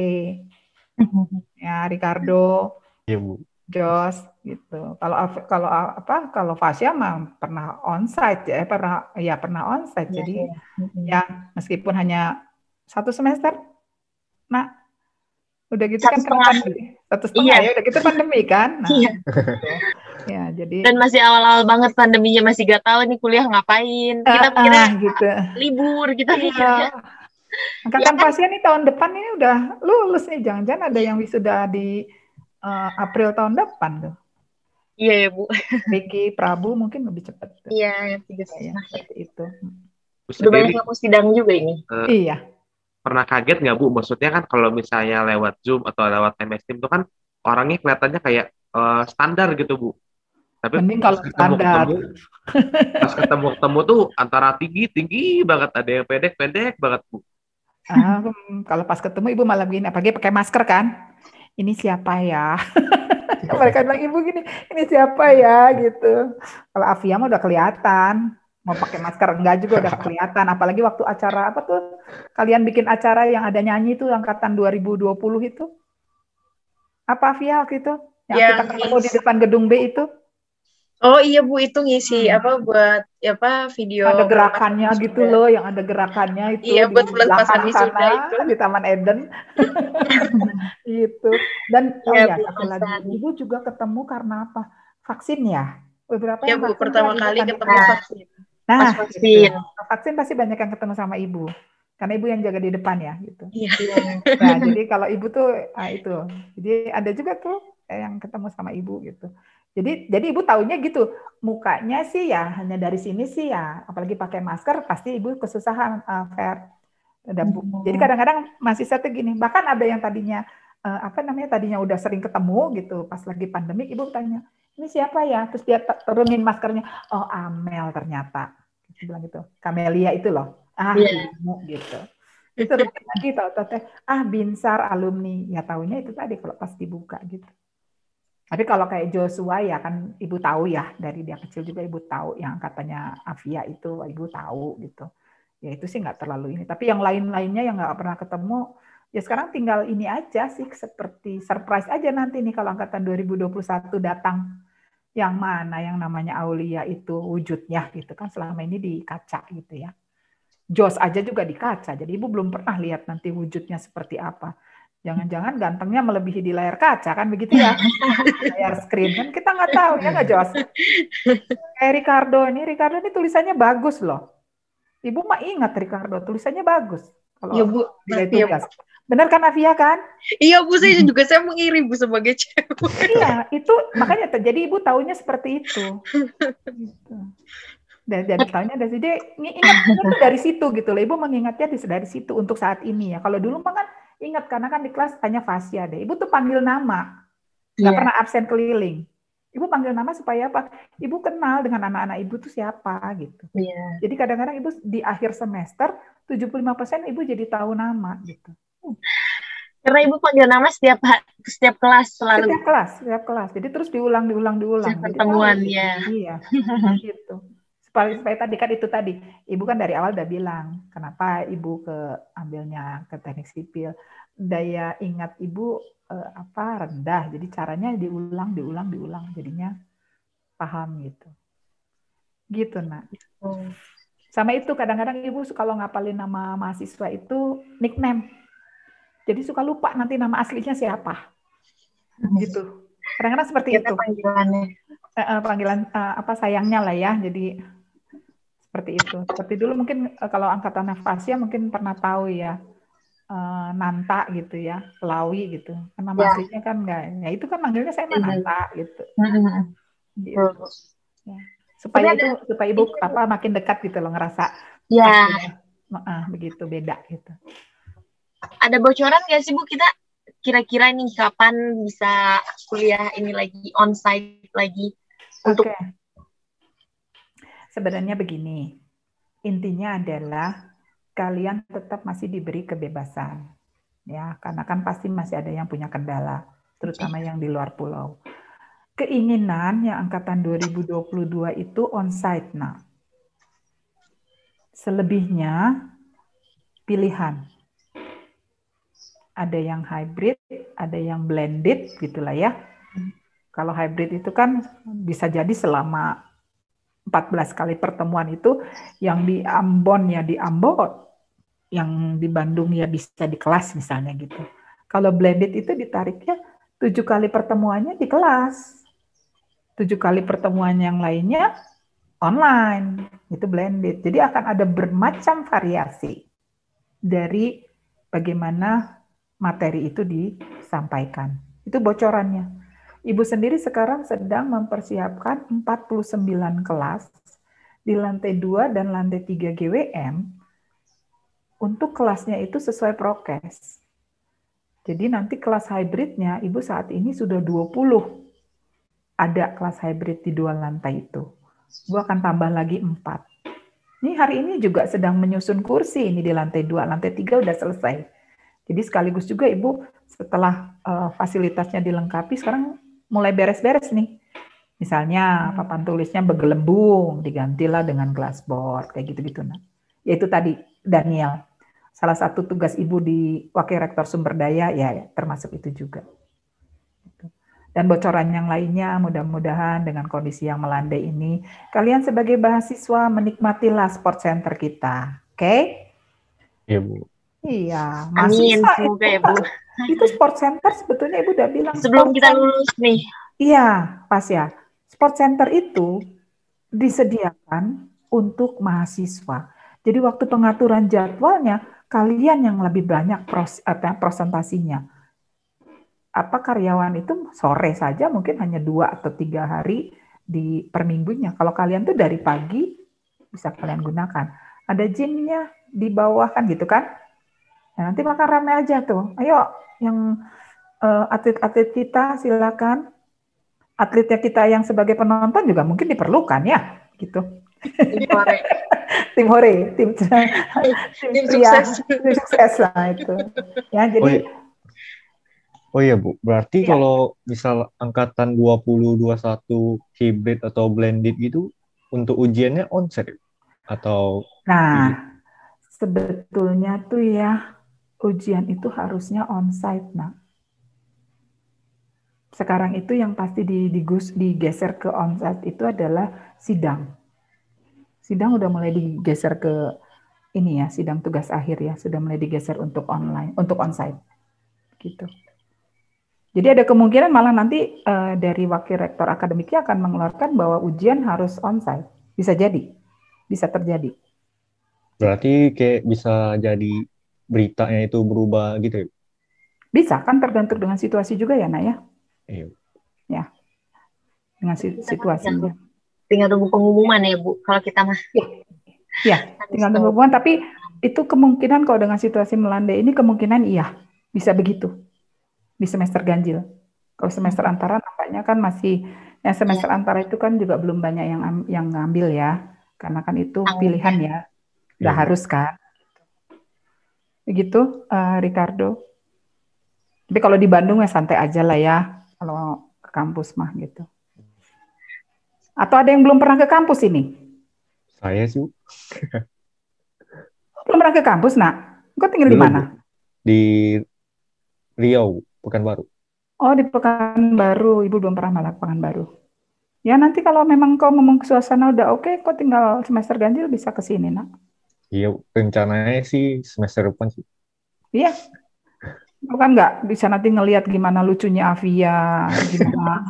Ya, Ricardo, Iya, Bu. Jos gitu. Kalau Fasya mah pernah onsite ya, pernah onsite. Jadi ya meskipun hanya 1 semester, nah udah gitu kan kena pandemi. 1,5 ya, udah gitu pandemi kan. Nah, Iya. gitu. Ya, jadi Dan masih awal-awal banget pandeminya, masih gak tahu nih kuliah ngapain. Kita pikirnya gitu. libur, kita Iya. pikirnya. Angkatan Fasya nih tahun depan ini udah lulus nih, jangan-jangan ada yang wisuda di April tahun depan tuh. Iya ya, Bu. Ricky Prabu mungkin lebih cepat. Iya, 3 Ya, seperti itu. Udah banyak yang mau sidang juga ini. Iya. Pernah kaget nggak, Bu? Maksudnya kan kalau misalnya lewat Zoom atau lewat MS Team itu kan orangnya kelihatannya kayak standar gitu, Bu. Tapi Mending kalau standar. Pas ketemu tuh antara tinggi banget, ada yang pendek banget, Bu. Kalau pas ketemu ibu malah begini, apalagi pakai masker kan, ini siapa ya? Mereka bilang ibu gini, ini siapa ya gitu. Kalau Avia mah udah kelihatan, mau pakai masker enggak juga udah kelihatan. Apalagi waktu acara apa tuh? Kalian bikin acara yang ada nyanyi tuh angkatan 2020 itu. Apa Avia waktu itu? Yang kita ketemu di depan gedung B itu. Oh iya Bu, itu ngisi buat video. Ada gerakannya gitu loh, yang ada gerakannya itu. Iya, buat pelepasan wisuda itu di Taman Eden. Gitu. Dan satu lagi, ibu juga ketemu karena apa? Vaksin ya. Beberapa ya, yang Bu, pertama kali ketemu vaksin. Nah, vaksin. Gitu. Vaksin pasti banyak yang ketemu sama ibu. Karena ibu yang jaga di depan ya, gitu. Iya. Nah, jadi kalau ibu tuh itu. Jadi ada juga tuh yang ketemu sama ibu gitu. Jadi ibu taunya gitu, mukanya sih ya hanya dari sini sih ya, apalagi pakai masker pasti ibu kesusahan, Fer. Jadi kadang-kadang masih satu gini, bahkan ada yang tadinya tadinya udah sering ketemu gitu, pas lagi pandemik ibu tanya, ini siapa ya? Terus dia turunin maskernya, oh Amel ternyata, dia bilang gitu, Kamelia itu loh, ilmu gitu. Terus lagi tahu-tahu Binsar alumni, ya taunya itu tadi kalau pas dibuka gitu. Tapi kalau kayak Joshua ya kan ibu tahu ya, dari dia kecil juga ibu tahu, yang katanya Avia itu ibu tahu gitu. Ya itu sih nggak terlalu ini. Tapi yang lain-lainnya yang nggak pernah ketemu, ya sekarang tinggal ini aja sih, seperti surprise aja nanti nih kalau angkatan 2021 datang. Yang mana yang namanya Aulia itu wujudnya gitu kan, selama ini di kaca gitu ya. Jos aja juga di kaca, jadi ibu belum pernah lihat nanti wujudnya seperti apa. Jangan-jangan gantengnya melebihi di layar kaca kan begitu ya, layar screen kan kita nggak tahu ya nggak Jos. Kayak Ricardo ini tulisannya bagus loh. Ibu mah ingat Ricardo tulisannya bagus. Kalau ya Bu, tugas. Benar kan Avia kan? Iya Bu, saya mengirim Bu sebagai cewek. Iya itu makanya terjadi ibu taunya seperti itu. Gitu. Dari tahunya dari dia ingat dari situ gitu loh. Ibu mengingatnya dari situ untuk saat ini ya. Kalau dulu mah kan ingat karena kan di kelas tanya Fasya deh. Ibu tuh panggil nama, nggak pernah absen keliling. Ibu panggil nama supaya apa? Ibu kenal dengan anak-anak ibu tuh siapa gitu. Jadi kadang-kadang ibu di akhir semester 75% ibu jadi tahu nama gitu. Karena ibu panggil nama setiap kelas selalu. Setiap kelas. Jadi terus diulang. Pertemuannya. Iya. Gitu. Supaya tadi kan itu tadi, ibu kan dari awal udah bilang kenapa ibu ambilnya ke teknik sipil, daya ingat ibu rendah, jadi caranya diulang, jadinya paham gitu nak. Sama itu kadang-kadang ibu kalau ngapalin nama mahasiswa itu nickname, jadi suka lupa nanti nama aslinya siapa, gitu. Kadang-kadang seperti itu. Panggilan sayangnya lah ya, jadi seperti itu. Seperti dulu mungkin kalau angkatan Fasya mungkin pernah tahu ya, Nanta gitu ya, Pelawi gitu. Karena aslinya kan enggak, ya itu kan manggilnya saya Nanta gitu. Gitu. Ya. Supaya ibu makin dekat gitu loh, ngerasa begitu beda gitu. Ada bocoran nggak sih Bu, kita kira-kira nih kapan bisa kuliah ini lagi onsite dikit lagi untuk sebenarnya begini, intinya adalah kalian tetap masih diberi kebebasan, ya, karena kan pasti masih ada yang punya kendala, terutama yang di luar pulau. Keinginan yang angkatan 2022 itu onsite, nah. Selebihnya pilihan. Ada yang hybrid, ada yang blended, gitulah ya. Kalau hybrid itu kan bisa jadi selama 14 kali pertemuan itu, yang di Ambon ya di Ambon, yang di Bandung ya bisa di kelas misalnya gitu. Kalau blended itu ditariknya 7 kali pertemuannya di kelas, 7 kali pertemuan yang lainnya online, itu blended. Jadi akan ada bermacam variasi dari bagaimana materi itu disampaikan. Itu bocorannya. Ibu sendiri sekarang sedang mempersiapkan 49 kelas di lantai 2 dan lantai 3 GWM untuk kelasnya itu sesuai prokes. Jadi nanti kelas hybridnya Ibu saat ini sudah 20. Ada kelas hybrid di 2 lantai itu. Ibu akan tambah lagi 4. Ini hari ini juga sedang menyusun kursi ini di lantai 2, lantai 3 udah selesai. Jadi sekaligus juga Ibu setelah fasilitasnya dilengkapi, sekarang mulai beres-beres nih. Misalnya papan tulisnya bergelembung, digantilah dengan glassboard, kayak gitu-gitu. Nah, yaitu tadi Daniel, salah satu tugas Ibu di Wakil Rektor Sumber Daya, ya termasuk itu juga. Dan bocoran yang lainnya, mudah-mudahan dengan kondisi yang melandai ini, kalian sebagai mahasiswa menikmatilah sport center kita. Oke? Iya, Bu. Iya, amin, mahasiswa semoga ya Bu. itu sport center sebetulnya Ibu udah bilang. Sebelum kita lulus nih. Iya, pas ya. Sport center itu disediakan untuk mahasiswa. Jadi waktu pengaturan jadwalnya, kalian yang lebih banyak presentasinya. Apa karyawan itu sore saja mungkin hanya 2 atau 3 hari di per minggunya. Kalau kalian tuh dari pagi bisa kalian gunakan. Ada gymnya di bawah kan gitu kan. Nah, nanti makan rame aja tuh. Ayo yang atlet-atlet kita silakan. Atletnya kita yang sebagai penonton juga mungkin diperlukan ya, gitu. Tim hore, tim sukses. Tim sukses lah itu. Ya, jadi Oh iya Bu, berarti kalau misal angkatan 2021 hybrid atau blended gitu untuk ujiannya onsite atau sebetulnya tuh ya ujian itu harusnya onsite, nah. Sekarang itu yang pasti digeser ke onsite itu adalah sidang. Sidang udah mulai digeser ke ini ya, sidang tugas akhir ya, sudah mulai digeser untuk online, untuk onsite. Gitu. Jadi ada kemungkinan malah nanti dari Wakil Rektor Akademiknya akan mengeluarkan bahwa ujian harus onsite. Bisa jadi, bisa terjadi. Berarti kayak bisa jadi beritanya itu berubah gitu ya? Bisa, kan tergantung dengan situasi juga ya, Nak ya? Iya. Ya, dengan situasinya. Tinggal tunggu pengumuman ya, Bu, kalau kita mah. Ya, tinggal tunggu pengumuman, tapi itu kemungkinan kalau dengan situasi melandai ini kemungkinan iya, bisa begitu. Di semester ganjil. Kalau semester antara nampaknya kan masih, yang semester antara itu kan juga belum banyak yang ngambil ya, karena kan itu pilihan ya, nggak harus kan. Begitu, Ricardo. Tapi kalau di Bandung ya santai aja lah ya, kalau ke kampus mah gitu. Atau ada yang belum pernah ke kampus ini? Saya sih. Belum pernah ke kampus, Nak? Kau tinggal di mana? Di Riau, Pekanbaru. Oh, di Pekanbaru. Ibu belum pernah malah Pekanbaru. Ya, nanti kalau memang kau suasana udah oke, kau tinggal semester ganjil bisa ke sini, Nak. Iya, rencananya sih semester depan sih. Iya. Bukan nggak bisa nanti ngelihat gimana lucunya Avia, gimana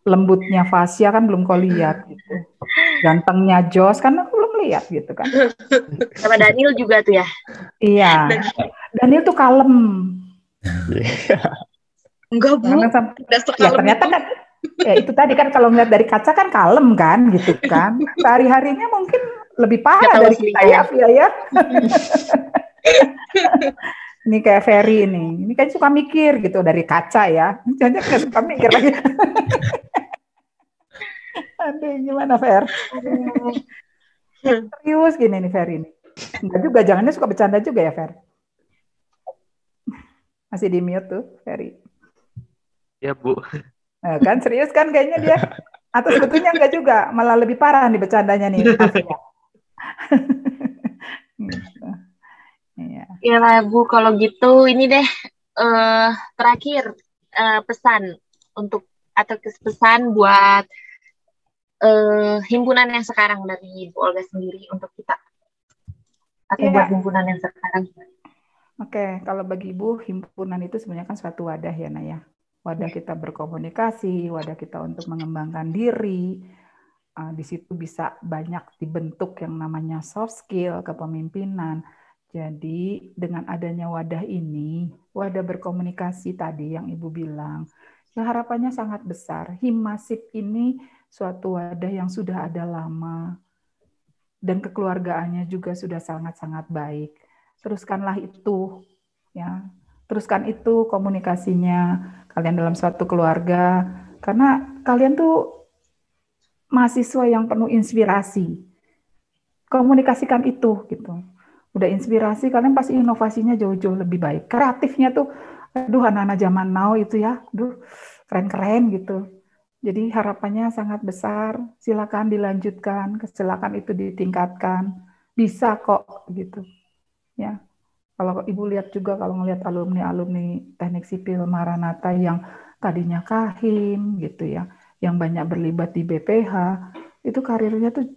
lembutnya Fasya kan belum kau lihat gitu. Gantengnya Jos kan aku belum lihat gitu kan. Sama Daniel juga tuh ya. Iya. Daniel tuh kalem. Enggak, Bu. Ya ternyata kan ya itu tadi kan kalau ngeliat dari kaca kan kalem kan gitu kan. Sehari-harinya mungkin lebih parah dari kita ya Avia ya. Ini kayak Ferry ini kan suka mikir gitu dari kaca ya. Jangan nggak suka mikir lagi. Aduh, gimana Fer? Aduh. Serius gini nih Fer ini. Enggak juga, jangannya suka bercanda juga ya Fer. Masih di mute tuh Ferry. Ya Bu. Nah, kan serius kan kayaknya dia. Atau sebetulnya enggak juga, malah lebih parah nih bercandanya nih. Gitu. Ya lah Bu, kalau gitu ini deh terakhir pesan untuk atau pesan buat himpunan yang sekarang dari Bu Olga sendiri untuk kita atau buat himpunan yang sekarang. Oke, kalau bagi Ibu himpunan itu sebenarnya kan suatu wadah ya Naya. Wadah kita berkomunikasi, wadah kita untuk mengembangkan diri. Di situ bisa banyak dibentuk yang namanya soft skill, kepemimpinan. Jadi dengan adanya wadah ini, wadah berkomunikasi tadi yang Ibu bilang, ya harapannya sangat besar. Himasip ini suatu wadah yang sudah ada lama dan kekeluargaannya juga sudah sangat-sangat baik. Teruskanlah itu, ya. Teruskan itu komunikasinya kalian dalam suatu keluarga, karena kalian tuh mahasiswa yang penuh inspirasi. Komunikasikan itu, gitu. Udah inspirasi, kalian pasti inovasinya jauh-jauh lebih baik. Kreatifnya tuh, aduh anak-anak zaman now itu ya, aduh keren-keren gitu. Jadi harapannya sangat besar, silakan dilanjutkan, silakan itu ditingkatkan, bisa kok gitu. Ya, kalau Ibu lihat juga kalau ngelihat alumni teknik sipil Maranatha yang tadinya Kahim gitu ya, yang banyak berlibat di BPH, itu karirnya tuh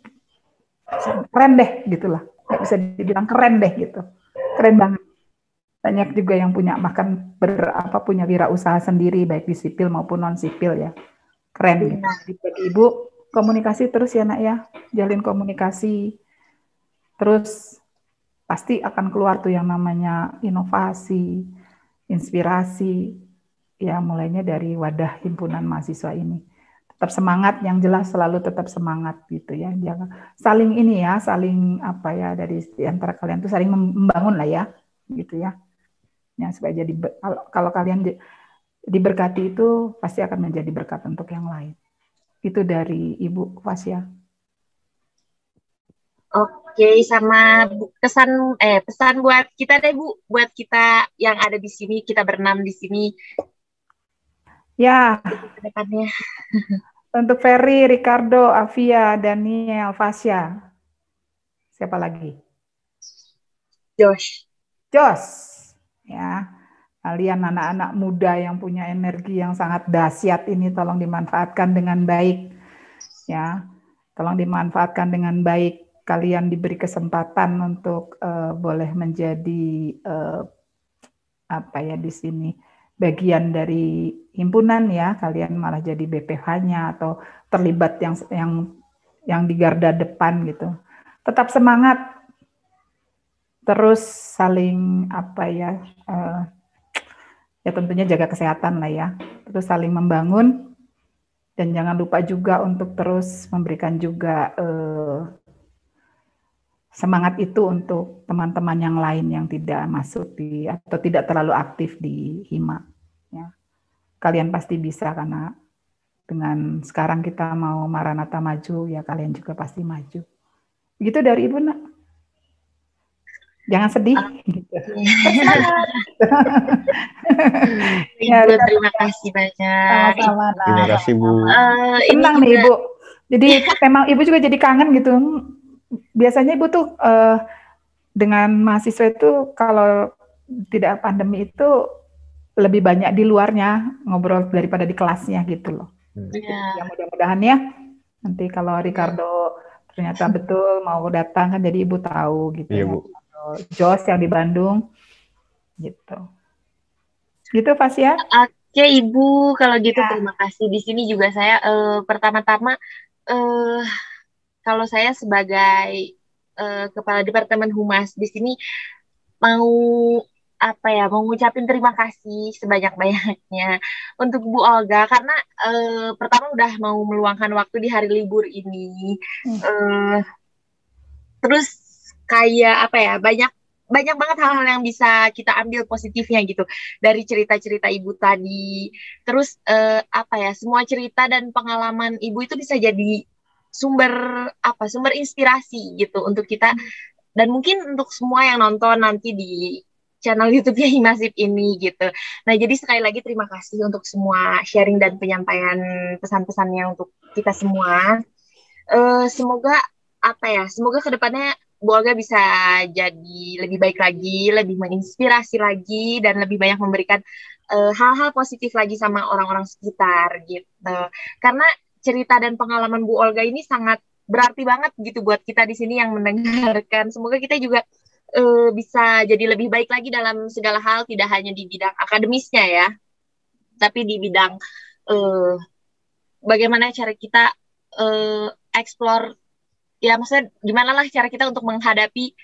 keren deh gitulah, bisa dibilang keren deh gitu, keren banget. Banyak juga yang punya bahkan punya wirausaha sendiri baik di sipil maupun non sipil ya, keren gitu. Jadi bagi Ibu komunikasi terus ya Nak ya, jalin komunikasi, terus pasti akan keluar tuh yang namanya inovasi, inspirasi, ya mulainya dari wadah himpunan mahasiswa ini. Tetap semangat, yang jelas selalu tetap semangat gitu ya. Jangan saling ini ya, saling apa ya dari antara kalian tuh saling membangun lah ya, gitu ya. Ya supaya jadi kalau kalian diberkati itu pasti akan menjadi berkat untuk yang lain. Itu dari Ibu Fasya. Oke, sama pesan buat kita deh Bu, buat kita yang ada di sini, kita berenam di sini. Ya. Kedepannya. Untuk Ferry, Ricardo, Avia, Daniel, Fasya. Siapa lagi? Josh. Ya. Kalian anak-anak muda yang punya energi yang sangat dahsyat ini tolong dimanfaatkan dengan baik. Ya. Tolong dimanfaatkan dengan baik. Kalian diberi kesempatan untuk boleh menjadi di sini bagian dari himpunan ya, kalian malah jadi BPH-nya atau terlibat yang di garda depan gitu. Tetap semangat, terus saling ya tentunya jaga kesehatan lah ya, terus saling membangun dan jangan lupa juga untuk terus memberikan juga semangat itu untuk teman-teman yang lain yang tidak masuk atau tidak terlalu aktif di Hima. Ya. Kalian pasti bisa karena dengan sekarang kita mau Maranatha maju, ya kalian juga pasti maju. Begitu dari Ibu, Nak. Jangan sedih. Gitu. Ibu, terima kasih banyak. Sama-sama. Terima kasih Bu. Senang nih Ibu. Jadi memang Ibu juga jadi kangen gitu. Biasanya Ibu tuh dengan mahasiswa itu kalau tidak pandemi itu lebih banyak di luarnya ngobrol daripada di kelasnya gitu loh. Ya mudah-mudahan ya nanti kalau Ricardo ternyata betul mau datang kan jadi Ibu tahu gitu ya. Bu. Josh yang di Bandung gitu. Gitu Fasya? Oke Ibu, kalau gitu terima kasih. Di sini juga saya pertama-tama kalau saya sebagai kepala departemen humas di sini mau ngucapin terima kasih sebanyak-banyaknya untuk Bu Olga karena pertama udah mau meluangkan waktu di hari libur ini. Terus kayak banyak banget hal-hal yang bisa kita ambil positifnya gitu dari cerita-cerita Ibu tadi. Terus semua cerita dan pengalaman Ibu itu bisa jadi sumber inspirasi gitu untuk kita, dan mungkin untuk semua yang nonton nanti di channel YouTube-nya Himasif ini gitu. Nah, jadi sekali lagi terima kasih untuk semua sharing dan penyampaian pesan-pesannya untuk kita semua. Semoga semoga kedepannya Bu Olga bisa jadi lebih baik lagi, lebih menginspirasi lagi, dan lebih banyak memberikan hal-hal positif lagi sama orang-orang sekitar gitu. Karena cerita dan pengalaman Bu Olga ini sangat berarti banget gitu buat kita di sini yang mendengarkan. Semoga kita juga bisa jadi lebih baik lagi dalam segala hal, tidak hanya di bidang akademisnya ya, tapi di bidang bagaimana cara kita explore, ya maksudnya gimana lah cara kita untuk menghadapi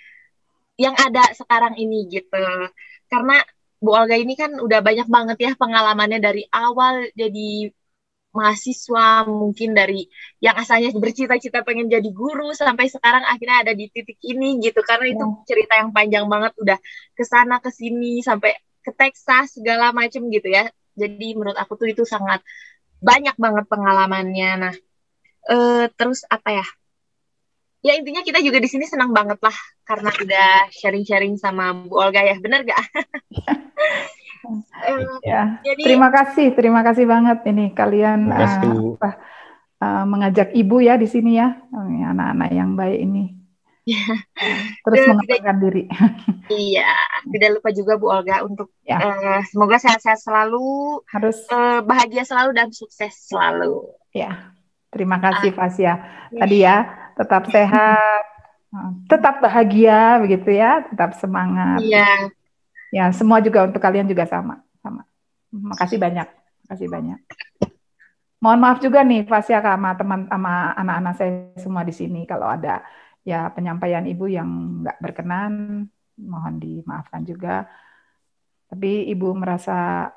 yang ada sekarang ini gitu. Karena Bu Olga ini kan udah banyak banget ya pengalamannya dari awal jadi mahasiswa, mungkin dari yang asalnya bercita-cita pengen jadi guru sampai sekarang akhirnya ada di titik ini gitu. Karena itu cerita yang panjang banget, udah kesana kesini sampai ke Texas segala macem gitu ya. Jadi menurut aku tuh itu sangat banyak banget pengalamannya. Nah, terus ya intinya kita juga di sini senang banget lah karena udah sharing-sharing sama Bu Olga ya, benar gak? Ya, jadi, terima kasih banget ini kalian mengajak Ibu ya di sini ya, anak-anak yang baik ini. Terus mengembangkan diri. Iya, tidak lupa juga Bu Olga untuk semoga sehat-sehat selalu, harus bahagia selalu dan sukses selalu. Ya, terima kasih Fasya. Tadi ya, tetap sehat, tetap bahagia begitu ya, tetap semangat. Iya. Ya, semua juga untuk kalian juga sama. Makasih banyak. Mohon maaf juga nih Fasya sama anak-anak saya semua di sini kalau ada ya penyampaian Ibu yang nggak berkenan, mohon dimaafkan juga. Tapi Ibu merasa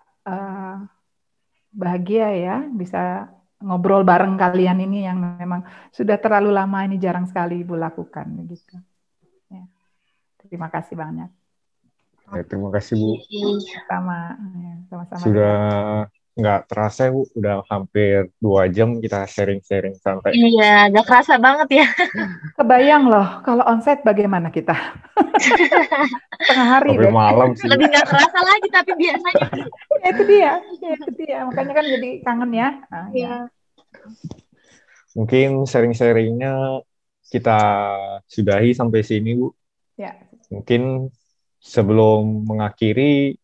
bahagia ya bisa ngobrol bareng kalian ini yang memang sudah terlalu lama ini jarang sekali Ibu lakukan gitu. Ya. Terima kasih banyak. Ya, terima kasih Bu. Sama-sama. Sudah nggak terasa Bu, udah hampir 2 jam kita sharing-sharing santai. Iya, nggak kerasa banget ya. Kebayang loh, kalau onsite bagaimana kita? Tengah hari sampai malam sih. Lebih nggak kerasa lagi, tapi biasanya. Ya, itu dia. Makanya kan jadi kangen ya. Iya. Mungkin sharing-sharingnya kita sudahi sampai sini Bu. Ya. Mungkin sebelum mengakhiri,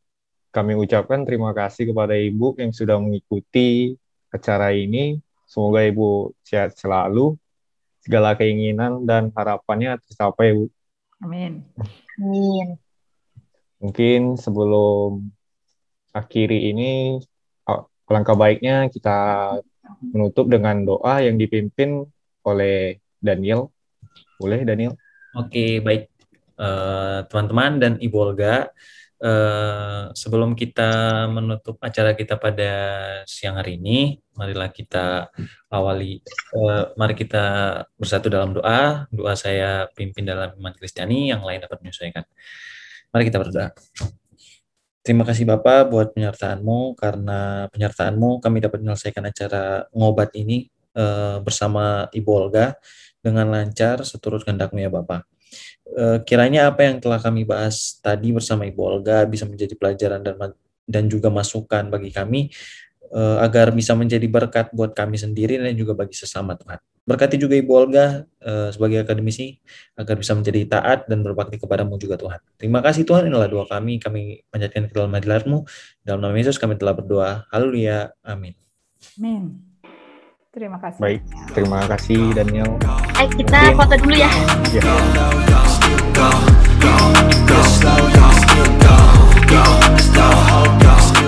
kami ucapkan terima kasih kepada Ibu yang sudah mengikuti acara ini. Semoga Ibu sehat selalu, segala keinginan dan harapannya tercapai, Bu. Amin. Mungkin sebelum akhiri ini, alangkah baiknya kita menutup dengan doa yang dipimpin oleh Daniel. Boleh, Daniel? Oke, baik. Teman-teman dan Ibu Olga, sebelum kita menutup acara kita pada siang hari ini, marilah kita awali, mari kita bersatu dalam doa. Doa saya pimpin dalam iman Kristiani, yang lain dapat menyesuaikan. Mari kita berdoa. Terima kasih Bapak buat penyertaan-Mu, karena penyertaan-Mu kami dapat menyelesaikan acara ngobat ini bersama Ibu Olga dengan lancar seturut kehendak-Mu ya Bapak. Kiranya apa yang telah kami bahas tadi bersama Ibu Olga bisa menjadi pelajaran dan juga masukan bagi kami, agar bisa menjadi berkat buat kami sendiri dan juga bagi sesama Tuhan. Berkati juga Ibu Olga sebagai akademisi agar bisa menjadi taat dan berbakti kepada-Mu juga Tuhan. Terima kasih Tuhan, inilah doa kami panjatkan ke dalam hadirat-Mu. Dalam nama Yesus kami telah berdoa. Haleluya. Amin. Amin. Terima kasih. Baik, terima kasih Daniel. Kita foto dulu ya. Go, go, go, slow, go, still go, go, slow, go.